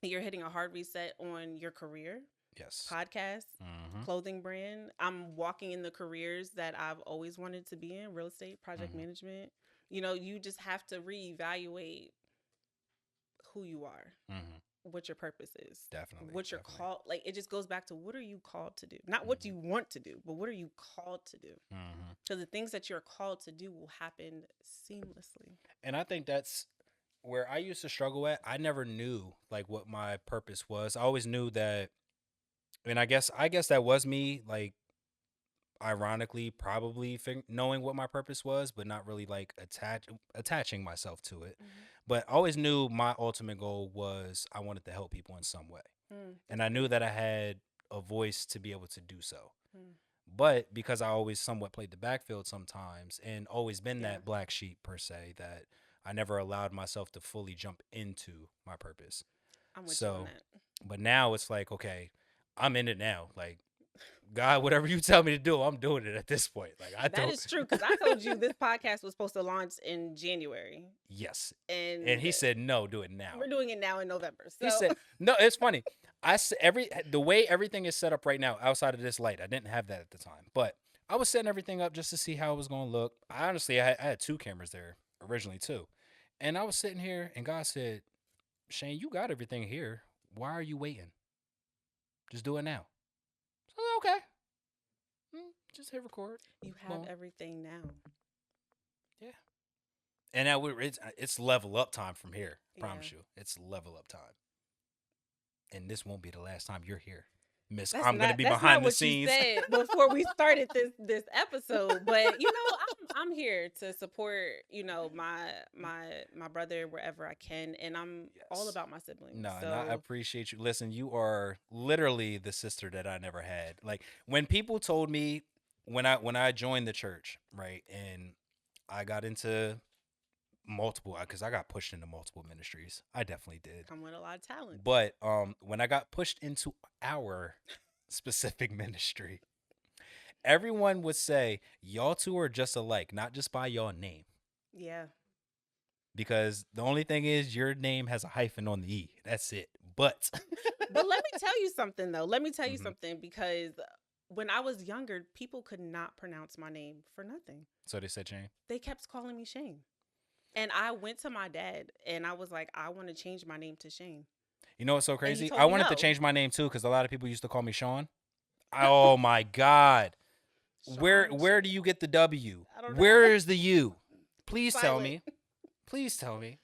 You're hitting a hard reset on your career, Yes. podcast, Hmm. clothing brand. I'm walking in the careers that I've always wanted to be in: real estate, project Hmm. management. You just have to reevaluate who you are, Hmm. what your purpose is, Definitely. what you're Definitely. called. Like, it just goes back to, what are you called to do? Not what Hmm. you want to do, but what are you called to do? Hmm. Because the things that you're called to do will happen seamlessly. And I think that's where I used to struggle at. I never knew like what my purpose was. I always knew that, and I guess that was me, like ironically probably knowing what my purpose was, but not really like attaching myself to it. Mm-hmm. But I always knew my ultimate goal was I wanted to help people in some way, and That's I knew good. that I had a voice to be able to do so. Mm. But because I always somewhat played the backfield sometimes and always been Yeah, that black sheep per se, that I never allowed myself to fully jump into my purpose. I'm with you on So, that. but now it's like, okay, I'm in it now. Like, God, whatever you tell me to do, I'm doing it at this point. Like, I That don't, is true, because I told you this podcast was supposed to launch in January, yes. And and he said, no, do it now. we're doing it now in November. He So said, no, it's funny. The way everything is set up right now outside of this light, I didn't have that at the time, but I was setting everything up just to see how it was going to look. I had two cameras there originally too. And I was sitting here and God said, Shane, you got everything here. Why are you waiting? Just do it now. So, okay. Just hit record. you have Boom. everything now. Yeah. And now it's level up time from here. Yeah. Promise you. It's level up time. And this won't be the last time you're here. Miss, That's I'm gonna not be that's not behind the what you scenes. said before we started this episode. But I'm here to support, my brother wherever I can, and I'm all Yes. about my siblings. No, and I So appreciate you. Listen, you are literally the sister that I never had. Like when people told me when I joined the church, right, and I got into multiple because I got pushed into multiple ministries. I definitely did. come with a lot of talent. But when I got pushed into our specific ministry, everyone would say y'all two are just alike, not just by y'all name. Yeah. Because the only thing is your name has a hyphen on the E. That's it. But But let me tell you something, though. Let me tell you Mhm. something, because when I was younger, people could not pronounce my name for nothing. So they said Shane. They kept calling me Shane. And I went to my dad and I was like, I want to change my name to Shane. You know what's so And he crazy? told I me wanted to no. change my name too because a lot of people used to call me Sean. Oh my God. Where Sean, do you get the W? I don't know. Where is the U? Please tell Silent. me. Please tell me.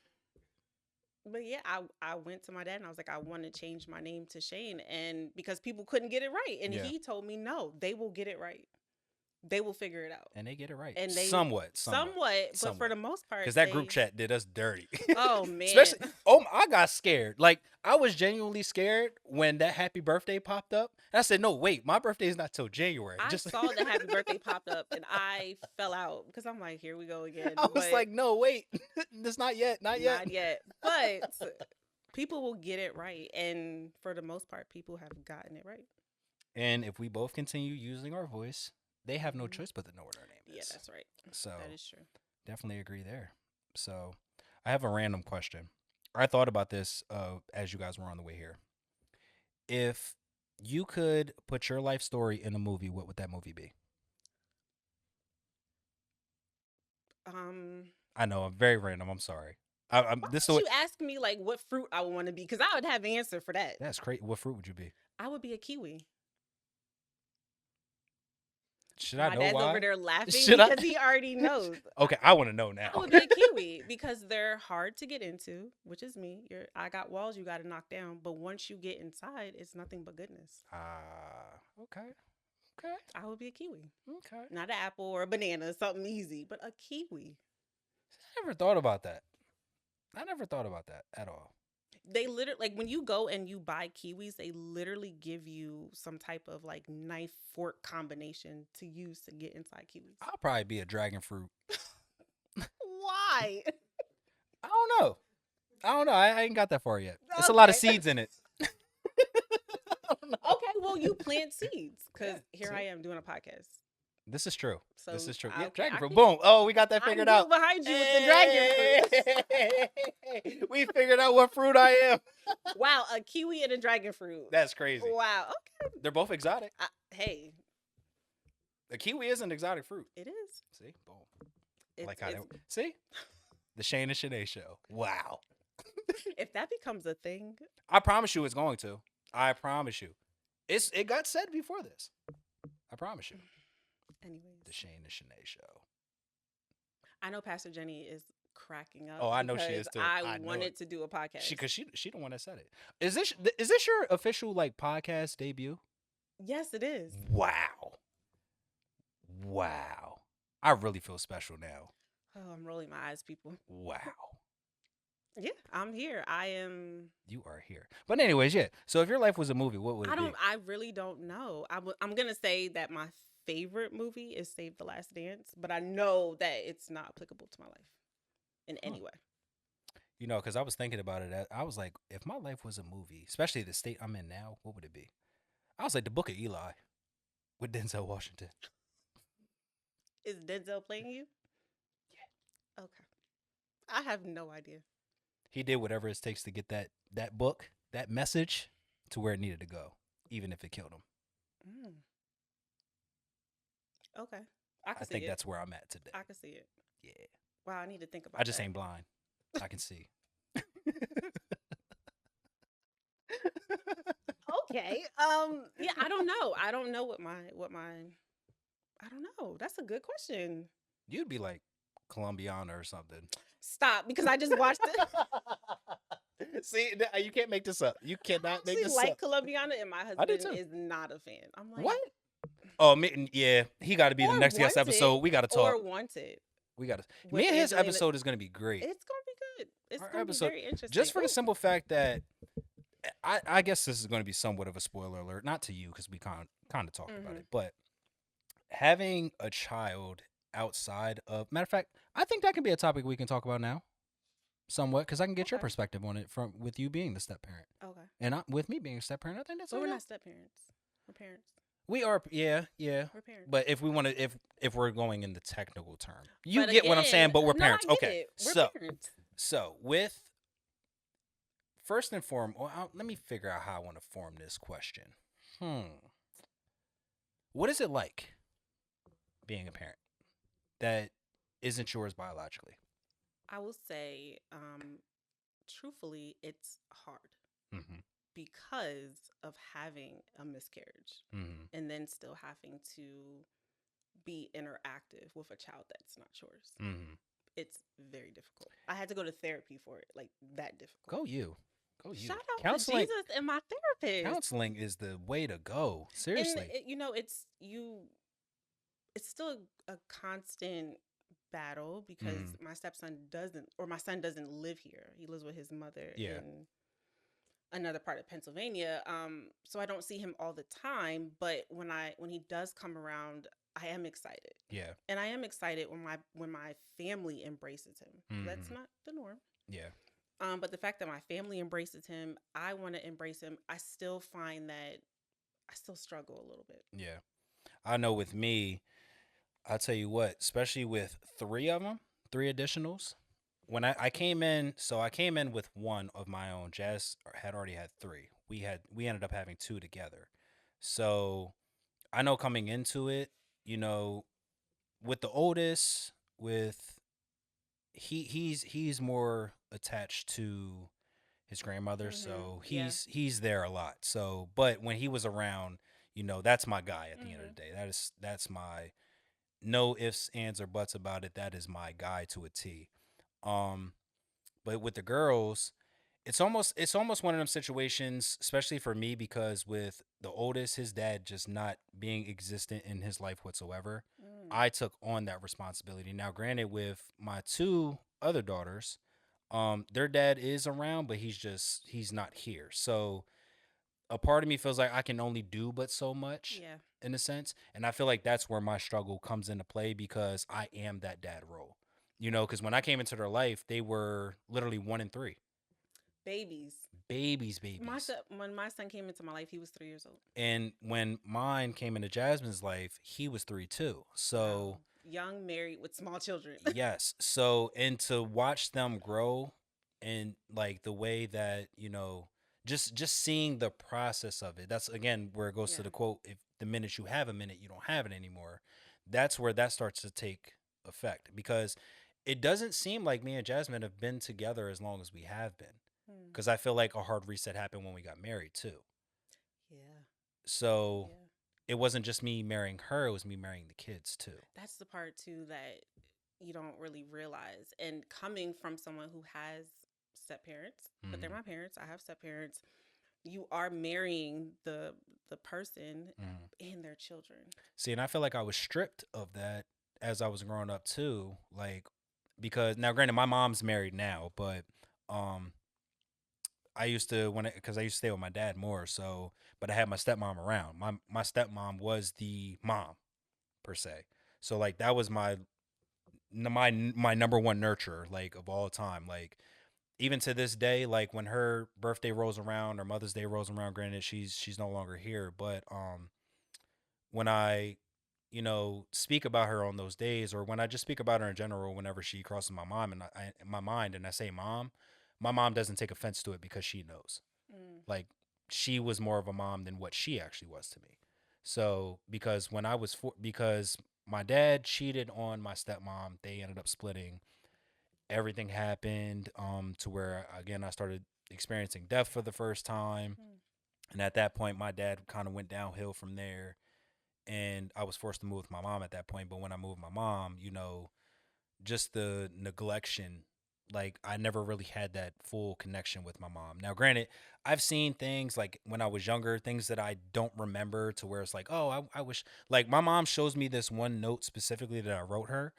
But yeah, I went to my dad and I was like, I want to change my name to Shane. And because people couldn't get it right. And Yeah. he told me, no, they will get it right. They will figure it out. And they get it right. And they Somewhat. but for the most part, Because that group chat did us dirty. Oh man. Especially, I got scared. Like, I was genuinely scared when that happy birthday popped up. And I said, no, wait, my birthday is not till January. I saw the happy birthday popped up and I fell out because I'm like, here we go again. I was like, no, wait, that's not yet. Not yet. Not yet. But people will get it right. And for the most part, people have gotten it right. And if we both continue using our voice, they have no choice but to know what our name Yeah, is. that's right. So That is true. definitely agree there. So I have a random question. I thought about this as you guys were on the way here. If you could put your life story in a movie, what would that movie be? I know, I'm very random. I'm sorry. Why this don't you ask me like what fruit I would want to be? Because I would have an answer for that. That's crazy. What fruit would you be? I would be a kiwi. Should My I know dad's why? over there laughing Should I? because he already knows. Okay, I want to know now. I would be a kiwi because they're hard to get into, which is me. I got walls you got to knock down, but once you get inside, it's nothing but goodness. Okay. Okay. I would be a kiwi, Okay. not an apple or a banana, something easy, but a kiwi. I never thought about that. I never thought about that at all. They literally, like, when you go and you buy kiwis, they literally give you some type of like knife fork combination to use to get inside kiwis. I'll probably be a dragon fruit. Why? I don't know. I ain't got that far yet. It's a lot of Okay. seeds in it. Okay, well, you plant seeds because Yeah, here see? I am doing a podcast. This is true. This So, is true. okay, Yeah, dragon I fruit. can- Boom. Oh, we got that I figured can out. get behind you with the dragon fruit. We figured out what fruit I am. Wow, a kiwi and a dragon fruit. That's crazy. Wow. Okay. They're both exotic. Hey, The kiwi is an exotic fruit. it is. See? Boom. It's, Like how it's- they, see? The Shane and Shanae show. Wow. if that becomes a thing, I promise you it's going to. I promise you. It got said before this. I promise you. anyways. The Shane and Shanae show. I know Pastor Jenny is cracking up. Oh, I know she because is too. I I know wanted it. to do a podcast. She the one that said it. Is this your official like podcast debut? Yes, it is. Wow. I really feel special now. Oh, I'm rolling my eyes, people. Wow. Yeah, I'm here. I am. You are here. But anyways, yeah. So if your life was a movie, what would it be? I really don't know. I'm gonna say that my favorite movie is Save the Last Dance, but I know that it's not applicable to my life in any way. You know, because I was thinking about it. I was like, if my life was a movie, especially the state I'm in now, what would it be? I was like, The Book of Eli with Denzel Washington. Is Denzel playing you? Yeah. Okay. I have no idea. He did whatever it takes to get that book, that message, to where it needed to go, even if it killed him. Okay. I I think that's where I'm at today. I can see it. Yeah. Wow, I need to think about. I just that. ain't blind. I can see. Okay. Yeah, I don't know. I don't know what my I don't know. That's a good question. You'd be like Colombiana or something. Stop, because I just watched it. See, you can't make this up. You cannot make I this like up. Colombiana, and my I did husband too. is not a fan. I'm like, What? Oh, yeah. He got to be the Or next guest Wanted, episode. We got to talk. Or Wanted. We got to. with Me and his Angelina- episode is going to be great. It's gonna be good. It's Our gonna episode- be very interesting. Just for the Ooh. simple fact that I guess this is going to be somewhat of a spoiler alert, not to you because we kind of talked about Mhm. it, but having a child outside of, matter of fact, I think that can be a topic we can talk about now, somewhat, because I can get your Okay. perspective on it from with you being the step parent Okay. and with me being a step parent. I think that's But all we're right. not step parents. We're parents. We are, yeah. We're parents. But if we want to, if we're going in the technical term, you But get what I'm again- saying. But we're no, I parents, get okay? it. We're So, parents. so with first and foremost, let me figure out how I want to form this question. What is it like being a parent that isn't yours biologically? I will say, truthfully, it's hard Mm-hmm. because of having a miscarriage Mm-hmm. and then still having to be interactive with a child that's not yours. Mm-hmm. It's very difficult. I had to go to therapy for it, like that difficult. Go you. Shout out Counseling. to Jesus and my therapist. Counseling is the way to go. Seriously. And it's still a constant battle because Mm-hmm. my son doesn't live here. He lives with his mother Yeah. in another part of Pennsylvania. So I don't see him all the time, but when he does come around, I am excited. Yeah. And I am excited when my family embraces him. That's not the norm. Yeah. But the fact that my family embraces him, I want to embrace him. I still find that I still struggle a little bit. Yeah. I know with me, I'll tell you what, especially with three additionals. When I came in, I came in with one of my own. Jazz had already had three. We ended up having two together. So I know coming into it, with the oldest, he's more attached to his grandmother, so he's there a lot. So, but when he was around, that's my guy at the end of the day. That's my no ifs, ands, or buts about it. That is my guy to a T. But with the girls, it's almost one of them situations, especially for me, because with the oldest, his dad just not being existent in his life whatsoever. Mm. I took on that responsibility. Now, granted, with my two other daughters, their dad is around, but he's not here. So a part of me feels like I can only do but so much Yeah. in a sense. And I feel like that's where my struggle comes into play because I am that dad role. Because when I came into their life, they were literally 1 and 3. Babies. Babies, My babies. son, when my son came into my life, he was 3 years old. And when mine came into Jasmine's life, he was 3 too. Wow. So, Young, married with small children. yes. So, and to watch them grow and like the way that, just seeing the process of it. That's again where it goes to Yeah. the quote, if the minute you have a minute, you don't have it anymore. That's where that starts to take effect because it doesn't seem like me and Jasmine have been together as long as we have been. Hmm. Because I feel like a hard reset happened when we got married too. Yeah. So Yeah. it wasn't just me marrying her, it was me marrying the kids too. That's the part too that you don't really realize. And coming from someone who has step parents, but they're Mhm. my parents. I have step parents. You are marrying the person Mhm. and their children. See, and I feel like I was stripped of that as I was growing up too. Like, because now, granted, my mom's married now, but um, I used to because I used to stay with my dad more. So, but I had my stepmom around. My stepmom was the mom per se. So like that was my number one nurturer like of all time. Like even to this day, like when her birthday rolls around or Mother's Day rolls around, granted she's no longer here, but when I speak about her on those days, or when I just speak about her in general, whenever she crosses my mom and my mind, and I say mom, my mom doesn't take offense to it because she knows, Mm. like she was more of a mom than what she actually was to me. So because because my dad cheated on my stepmom, they ended up splitting. Everything happened to where again I started experiencing death for the first time, Mm. and at that point my dad kind of went downhill from there, and I was forced to move with my mom at that point. But when I moved with my mom, just the neglection, like I never really had that full connection with my mom. Now, granted, I've seen things like when I was younger, things that I don't remember to where it's like, oh, I wish, like my mom shows me this one note specifically that I wrote her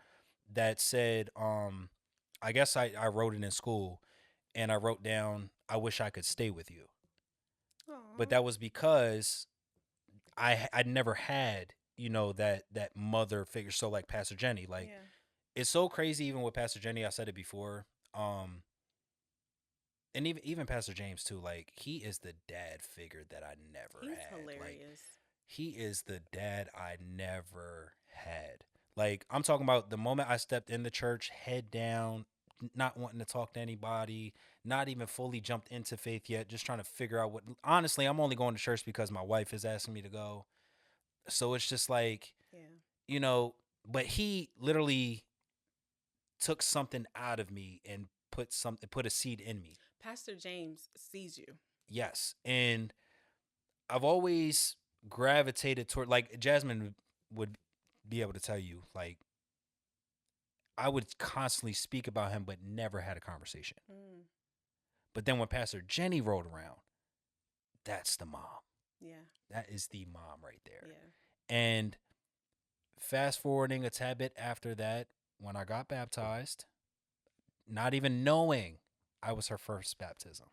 that said, I guess I wrote it in school and I wrote down, I wish I could stay with you. But Aw. that was because I never had that mother figure. So like Pastor Jenny, like Yeah. it's so crazy. Even with Pastor Jenny, I said it before, and even Pastor James too. Like he is the dad figure that I never He's had. Like hilarious. he is the dad I never had. Like I'm talking about the moment I stepped in the church, head down, not wanting to talk to anybody, not even fully jumped into faith yet, just trying to figure out what. Honestly, I'm only going to church because my wife is asking me to go. So it's just like, Yeah. you know, but he literally took something out of me and put a seed in me. Pastor James sees you. Yes. And I've always gravitated toward, like Jasmine would be able to tell you, like I would constantly speak about him but never had a conversation. Mm. But then when Pastor Jenny rolled around, that's the mom. Yeah. That is the mom right there. Yeah. And fast forwarding a tad bit after that, when I got baptized, not even knowing I was her first baptism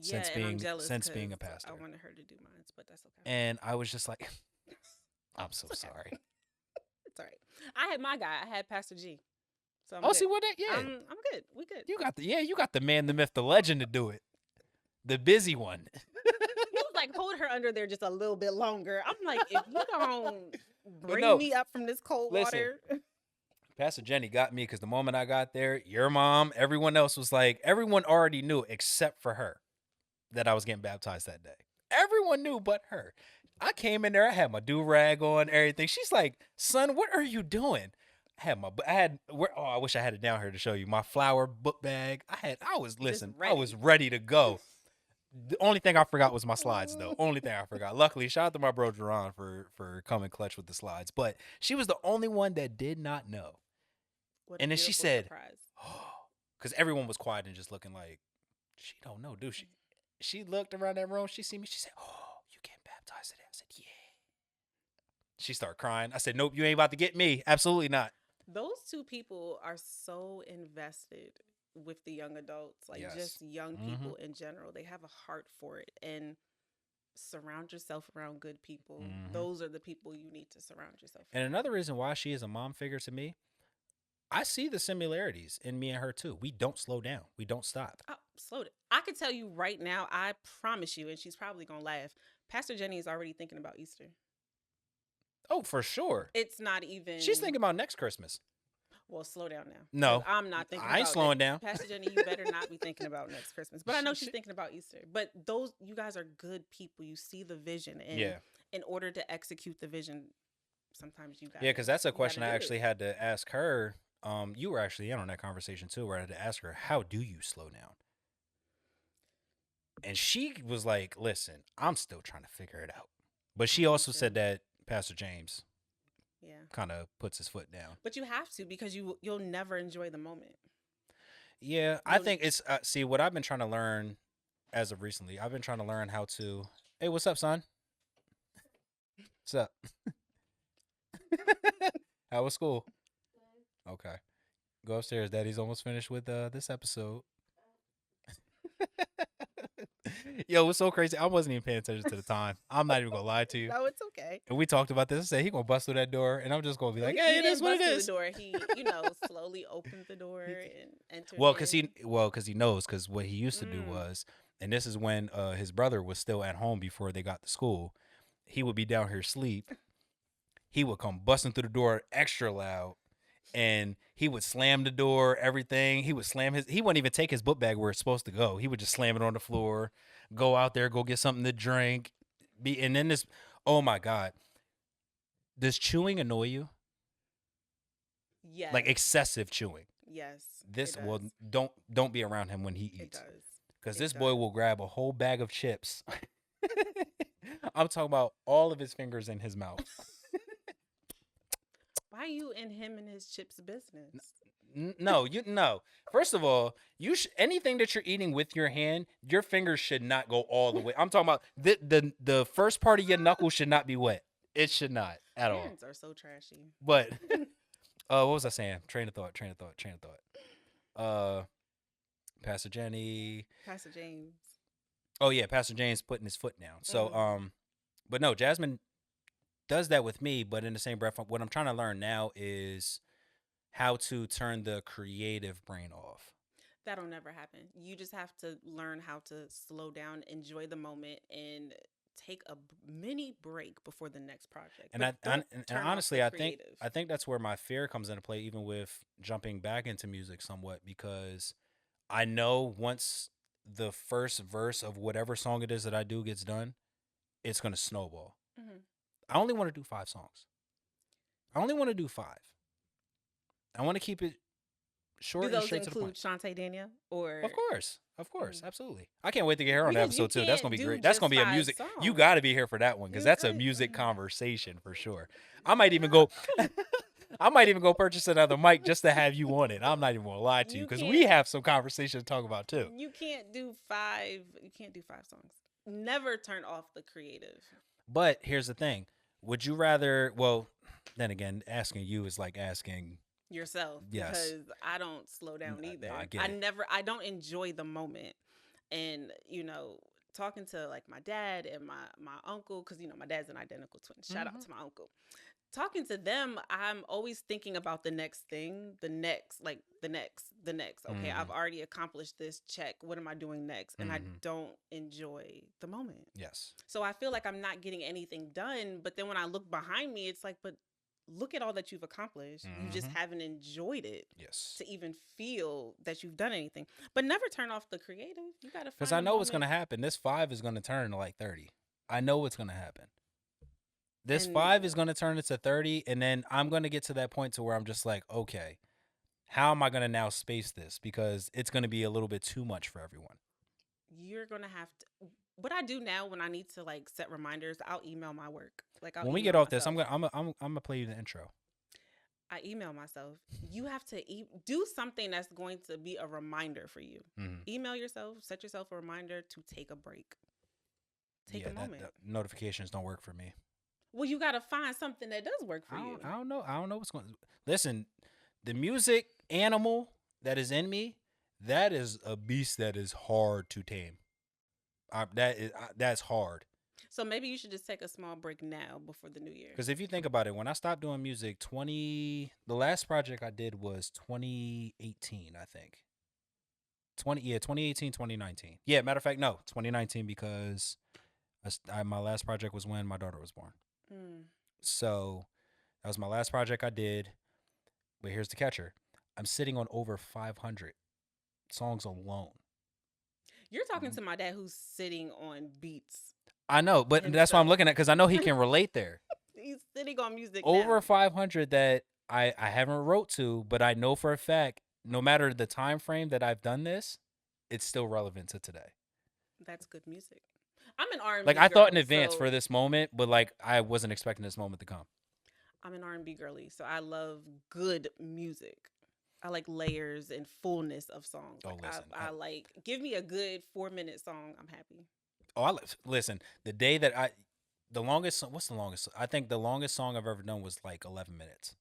Yeah, and I'm jealous since because being a I pastor. wanted her to do mine, but that's okay. And I was just like, I'm so It's okay. sorry. It's all right. I had my guy. I had Pastor G. So I'm Oh, good. see what that? Yeah, I'm good. We good. you got the man, the myth, the legend to do it. The busy one. He was like, hold her under there just a little bit longer. I'm like, if you don't bring no, me up from this cold listen. water. Pastor Jenny got me because the moment I got there, your mom, everyone else was like, everyone already knew except for her that I was getting baptized that day. Everyone knew but her. I came in there, I had my do-rag on, everything. She's like, son, what are you doing? I wish I had it down here to show you my flower book bag. I was ready to go. The only thing I forgot was my slides, though. Only thing I forgot. Luckily, shout out to my bro Jerron for coming clutch with the slides. But she was the only one that did not know. What And a then she beautiful said, surprise. oh, because everyone was quiet and just looking like, She don't know, do she? She looked around that room. She see me. She said, "Oh, you getting baptized today?" I said, "Yeah." She started crying. I said, "Nope, you ain't about to get me. Absolutely not." Those two people are so invested with the young adults, like Yes. just young Mm-hmm. people in general. They have a heart for it. And surround yourself around good people. Mm-hmm. Those are the people you need to surround yourself And around. another reason why she is a mom figure to me, I see the similarities in me and her too. We don't slow down. We don't stop. Oh, slow down. I can tell you right now, I promise you, and she's probably going to laugh. Pastor Jenny is already thinking about Easter. Oh, for sure. It's not even. She's thinking about next Christmas. Well, slow down now. No, 'Cause I'm not thinking I ain't about slowing down. Pastor Jenny, you better not be thinking about next Christmas. But I know she's thinking about Easter. But those, you guys are good people. You see the vision. And Yeah. in order to execute the vision, sometimes you got Yeah, because that's a question I actually had to ask her. You were actually in on that conversation too, where I had to ask her, "How do you slow down?" And she was like, "Listen, I'm still trying to figure it out." But she also said that Pastor James, kind of puts his foot down. But you have to, because you'll never enjoy the moment. Yeah, I think it's see what I've been trying to learn as of recently. I've been trying to learn how to. Hey, what's up, son? What's up? How was school? Okay. Go upstairs. Daddy's almost finished with this episode. Yo, it was so crazy. I wasn't even paying attention to the time. I'm not even gonna lie to you. No, it's okay. And we talked about this. I said he gonna bust through that door, and I'm just gonna be like, "Hey, it is what it is." The door. He, slowly opened the door and entered. Well, because he knows. Because what he used to do was, and this is when his brother was still at home before they got to school. He would be down here asleep. He would come busting through the door extra loud, and he would slam the door. Everything he would slam he wouldn't even take his book bag where it's supposed to go. He would just slam it on the floor, go out there, go get something to drink, and then this. Oh my God, does chewing annoy you? Yes. Like excessive chewing. Yes. Well, don't be around him when he eats. It does. Because this boy will grab a whole bag of chips. I'm talking about all of his fingers in his mouth. Why are you in him and his chips business? No. First of all, anything that you're eating with your hand, your fingers should not go all the way. I'm talking about the first part of your knuckle should not be wet. It should not at all. Parents are so trashy. But what was I saying? Train of thought. Pastor Jenny. Pastor James. Oh yeah, Pastor James putting his foot down. So but no, Jasmine does that with me, but in the same breath, what I'm trying to learn now is how to turn the creative brain off. That'll never happen. You just have to learn how to slow down, enjoy the moment, and take a mini break before the next project. And honestly, I think that's where my fear comes into play, even with jumping back into music somewhat, because I know once the first verse of whatever song it is that I do gets done, it's going to snowball. Mm-hmm. I only want to do 5 songs. I only want to do 5. I want to keep it short and straight to the point. Do those include Shantae Daniel? Or Of course, absolutely. I can't wait to get her on the episode too. That's gonna be great. That's just gonna be a 5 music. songs. You got to be here for that one because that's a music conversation for sure. I might even go. I might even go purchase another mic just to have you on it. I'm not even gonna lie to you because we have some conversation to talk about too. You can't do 5. You can't do 5 songs. Never turn off the creative. But here's the thing: would you rather? Well, then again, asking you is like asking yourself. Yes. Because I don't slow down either. No, I get it. I don't enjoy the moment. And, talking to like my dad and my uncle, because, my dad's an identical twin. Shout out to my uncle. Talking to them, I'm always thinking about the next thing, the next. Okay, I've already accomplished this, check. What am I doing next? And I don't enjoy the moment. Yes. So I feel like I'm not getting anything done. But then when I look behind me, it's like, but look at all that you've accomplished. You just haven't enjoyed it. Yes. To even feel that you've done anything. But never turn off the creative. You got to find because I know what's going to happen. This 5 is going to turn into like 30. I know what's going to happen. This 5 is going to turn into 30, and then I'm going to get to that point to where I'm just like, okay, how am I going to now space this? Because it's going to be a little bit too much for everyone. You're going to have to. What I do now when I need to like set reminders, I'll email my work. Like when we get off this, I'm gonna play you the intro. I email myself. You have to do something that's going to be a reminder for you. Email yourself, set yourself a reminder to take a break. Take a moment. That notifications don't work for me. Well, you got to find something that does work for you. I don't know. I don't know what's going on. Listen, the music animal that is in me, that is a beast that is hard to tame. That's hard. So maybe you should just take a small break now before the new year. Because if you think about it, when I stopped doing music, the last project I did was 2018, I think. 2018, 2019. Yeah, matter of fact, no, 2019 because my last project was when my daughter was born. So that was my last project I did. But here's the catcher. I'm sitting on over 500 songs alone. You're talking to my dad who's sitting on beats. I know, but that's what I'm looking at because I know he can relate there. He's sitting on music over now. 500 that I haven't wrote to, but I know for a fact, no matter the time frame that I've done this, it's still relevant to today. That's good music. I'm an R&B Like I thought in advance for this moment, but like I wasn't expecting this moment to come. I'm an R&B girly, so I love good music. I like layers and fullness of songs. Oh, like listen, I like give me a good 4-minute song. I'm happy. Oh, listen. The day that what's the longest? I think the longest song I've ever done was like 11 minutes.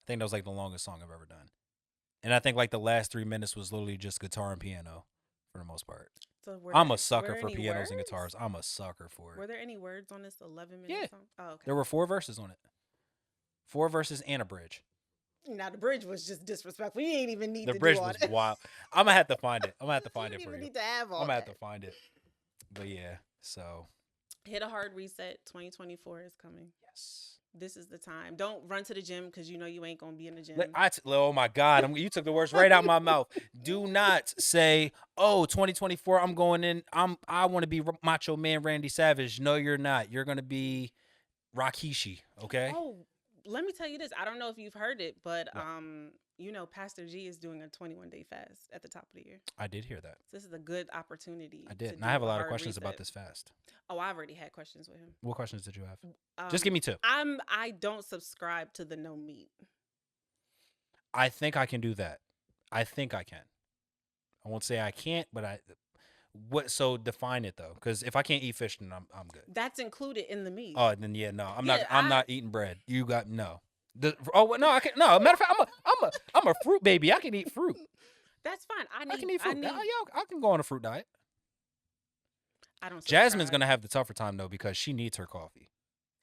I think that was like the longest song I've ever done. And I think like the last 3 minutes was literally just guitar and piano for the most part. So I'm a sucker for pianos and guitars. I'm a sucker for it. Were there any words on this 11-minute song? Oh, okay. There were 4 verses on it. 4 verses and a bridge. Now the bridge was just disrespectful. You ain't even need the to bridge do all was that. wild. I'm gonna have to find it. I'm gonna have to find it for you. Need to have all I'm gonna that. have to find it. But yeah, so hit a hard reset. 2024 is coming. Yes. This is the time. Don't run to the gym because you know you ain't gonna be in the gym. Oh my God! You took the words right out my mouth. Do not say, "Oh, 2024, I'm going in. I want to be Macho Man Randy Savage." No, you're not. You're gonna be Rakishi. Okay. Oh, let me tell you this. I don't know if you've heard it, but you know, Pastor G is doing a 21-day fast at the top of the year. I did hear that. So this is a good opportunity. I did, and I have a lot of questions about this fast. Oh, I already had questions with him. What questions did you have? Just give me 2. I don't subscribe to the no meat. I think I can do that. I think I can. I won't say I can't, but so define it though, because if I can't eat fish, then I'm good. That's included in the meat. Oh, then yeah, no, I'm not eating bread. You got no. No, I can't. No, matter of fact, I'm a fruit baby. I can eat fruit. That's fine. I can eat fruit. I can go on a fruit diet. I don't. Jasmine's gonna have the tougher time though because she needs her coffee.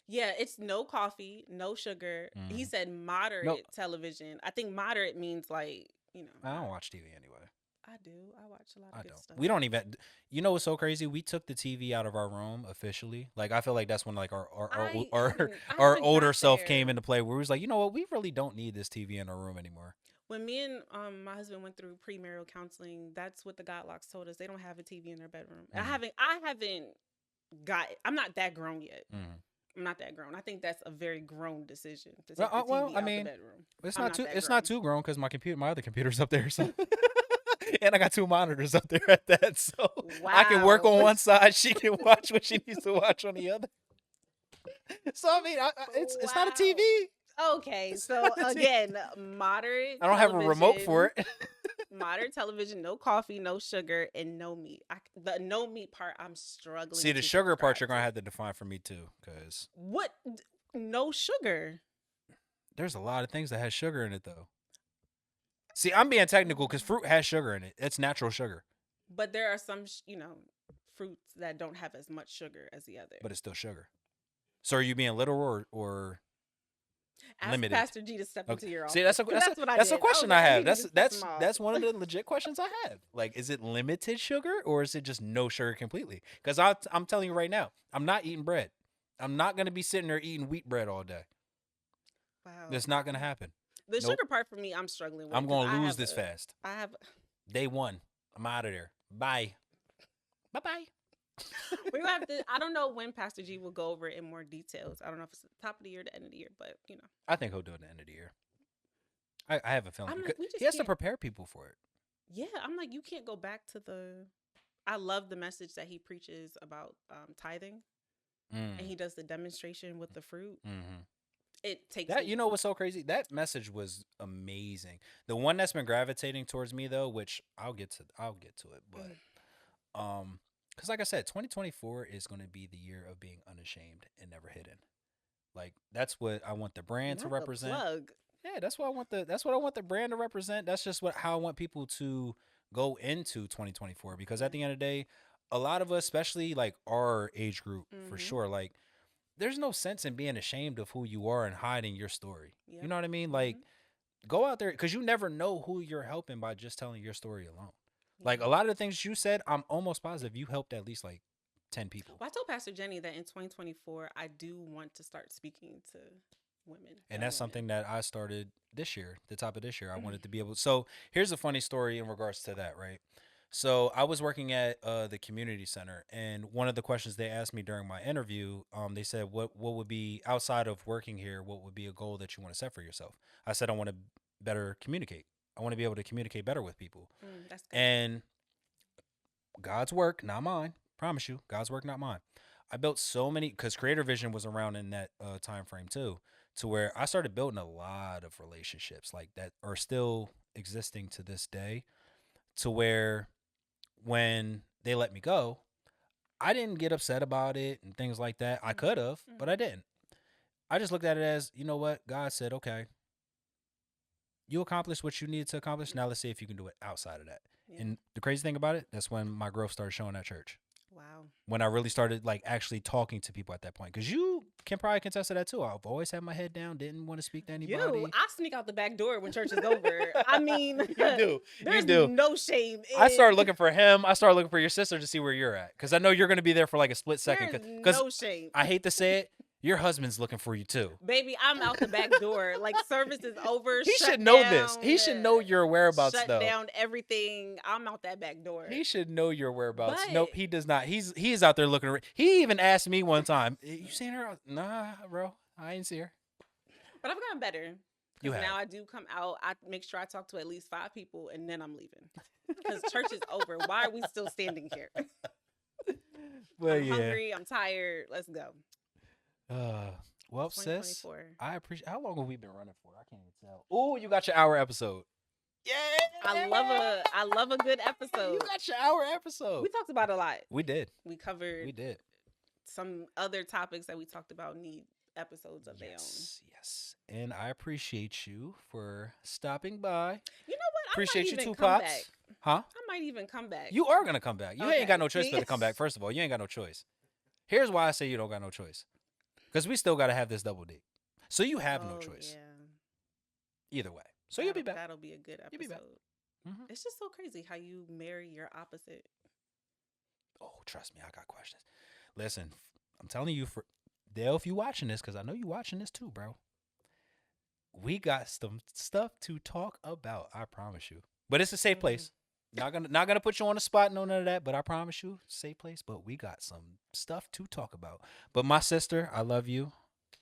Yeah, it's no coffee, no sugar. He said moderate television. I think moderate means like, you know. I don't watch TV anyway. I do. I watch a lot of good stuff. We don't even. You know what's so crazy? We took the TV out of our room officially. Like I feel like that's when like our older self came into play, where we was like, you know what? We really don't need this TV in our room anymore. When me and my husband went through premarital counseling, that's what the Godlocks told us. They don't have a TV in their bedroom. I haven't got. I'm not that grown yet. I'm not that grown. I think that's a very grown decision to take the TV out the bedroom. It's not too grown because my other computer's up there. So. And I got 2 monitors up there at that, so I can work on one side. She can watch what she needs to watch on the other. So I mean, it's not a TV. Okay, so again, moderate. I don't have a remote for it. Moderate television, no coffee, no sugar, and no meat. The no meat part, I'm struggling. See, the sugar part you're gonna have to define for me too, because what? No sugar. There's a lot of things that has sugar in it though. See, I'm being technical because fruit has sugar in it. It's natural sugar. But there are some, fruits that don't have as much sugar as the other. But it's still sugar. So are you being literal or limited? Ask Pastor G to step into your office. See, that's a question I have. That's one of the legit questions I have. Like, is it limited sugar or is it just no sugar completely? Because I'm telling you right now, I'm not eating bread. I'm not going to be sitting there eating wheat bread all day. Wow. That's not going to happen. The sugar part for me, I'm struggling with. I'm going to lose this fast. I have. Day 1. I'm out of there. Bye. Bye-bye. We're gonna have to. I don't know when Pastor G will go over it in more details. I don't know if it's the top of the year, the end of the year, but I think he'll do it at the end of the year. I have a feeling he has to prepare people for it. Yeah, I'm like, you can't go back to the. I love the message that he preaches about tithing, and he does the demonstration with the fruit. it takes That me. you know what's so crazy? That message was amazing. The one that's been gravitating towards me though, which I'll get to it, but because like I said, 2024 is going to be the year of being unashamed and never hidden. Like that's what I want the brand to Not the represent. plug. Yeah, that's what I want the brand to represent. That's just how I want people to go into 2024 because at the end of the day, a lot of us, especially like our age group for sure, like there's no sense in being ashamed of who you are and hiding your story. Yep. You know what I mean? Like go out there because you never know who you're helping by just telling your story alone. Like a lot of the things you said, I'm almost positive you helped at least like 10 people. Well, I told Pastor Jenny that in 2024, I do want to start speaking to women. And that's something that I started this year, the top of this year. I wanted to be able. So here's a funny story in regards to that, right? So I was working at the community center, and one of the questions they asked me during my interview, they said, "What would be outside of working here? What would be a goal that you want to set for yourself?" I said, "I want to better communicate. I want to be able to communicate better with people." That's good. And God's work, not mine. Promise you, God's work, not mine. I built so many because Creator Vision was around in that time frame too, to where I started building a lot of relationships like that are still existing to this day, to where when they let me go, I didn't get upset about it and things like that. I could have, but I didn't. I just looked at it as, you know what? God said, okay, you accomplished what you needed to accomplish. Now let's see if you can do it outside of that. Yeah. And the crazy thing about it, that's when my growth started showing at church. Wow. When I really started like actually talking to people at that point. Because you can probably contest to that too. I've always had my head down, didn't want to speak to anybody. I sneak out the back door when church is over. I mean, you do. There's you do. no shame. I started looking for him. I started looking for your sister to see where you're at. Because I know you're going to be there for like a split second. There's no shame. I hate to say it. Your husband's looking for you too. Baby, I'm out the back door. Like service is over. He should know this. He should know your whereabouts though. Shut down everything. I'm out that back door. He should know your whereabouts. Nope, he does not. He's out there looking. He even asked me one time, "You seen her?" Nah, bro. I ain't see her. But I've gotten better. You have. Now I do come out. I make sure I talk to at least 5 people, and then I'm leaving. Because church is over. Why are we still standing here? Well, I'm hungry. I'm tired. Let's go. Well, sis, I appreciate. How long have we been running for? I can't even tell. Oh, you got your hour episode. Yeah, I love a good episode. You got your hour episode. We talked about a lot. We did. We covered. We did. Some other topics that we talked about need episodes of their own. Yes, and I appreciate you for stopping by. You know what? Appreciate you too, Pops. Back. Huh? I might even come back. You are gonna come back. You ain't got no choice but to come back. First of all, you ain't got no choice. Here's why I say you don't got no choice. Because we still got to have this double date. So you have no choice. Yeah. Either way. So you'll be back. That'll be a good episode. You'll be back. Mm-hmm. It's just so crazy how you marry your opposite. Oh, trust me. I got questions. Listen, I'm telling you, for Dale, if you watching this, because I know you watching this too, bro. We got some stuff to talk about. I promise you. But it's a safe place. Not gonna put you on the spot, no none of that. But I promise you, safe place. But we got some stuff to talk about. But my sister, I love you.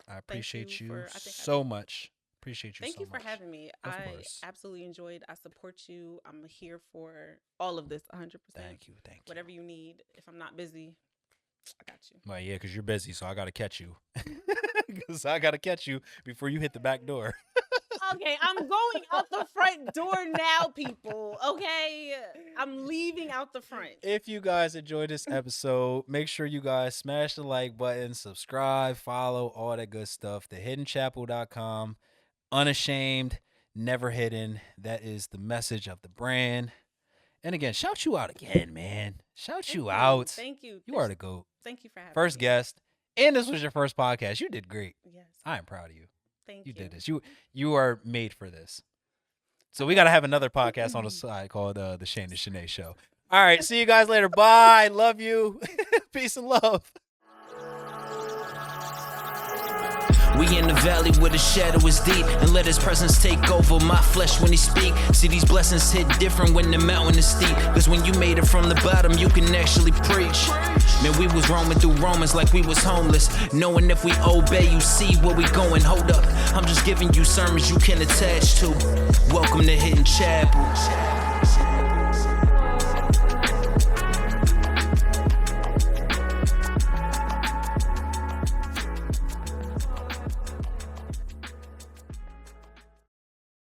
I appreciate you so much. Appreciate you. Thank you for having me. I absolutely enjoyed. I support you. I'm here for all of this 100%. Thank you. Whatever you need. If I'm not busy, I got you. Well, yeah, because you're busy, so I got to catch you. Because I got to catch you before you hit the back door. Okay, I'm going out the front door now, people. Okay, I'm leaving out the front. If you guys enjoyed this episode, make sure you guys smash the like button, subscribe, follow, all that good stuff. TheHiddenChapel.com. Unashamed, never hidden. That is the message of the brand. And again, shout you out again, man. Shout you out. Thank you. You are the GOAT. Thank you for having me. First guest. And this was your first podcast. You did great. Yes. I am proud of you. Thank you. You did this. You are made for this. So we got to have another podcast on the side called the Shane and Shanae Show. All right. See you guys later. Bye. Love you. Peace and love. We in the valley where the shadow is deep, and let his presence take over my flesh when he speak. See, these blessings hit different when the mountain is steep, cause when you made it from the bottom, you can actually preach. Man, we was roaming through Romans like we was homeless, knowing if we obey, you see where we going. Hold up, I'm just giving you sermons you can attach to. Welcome to Hidden Chapel.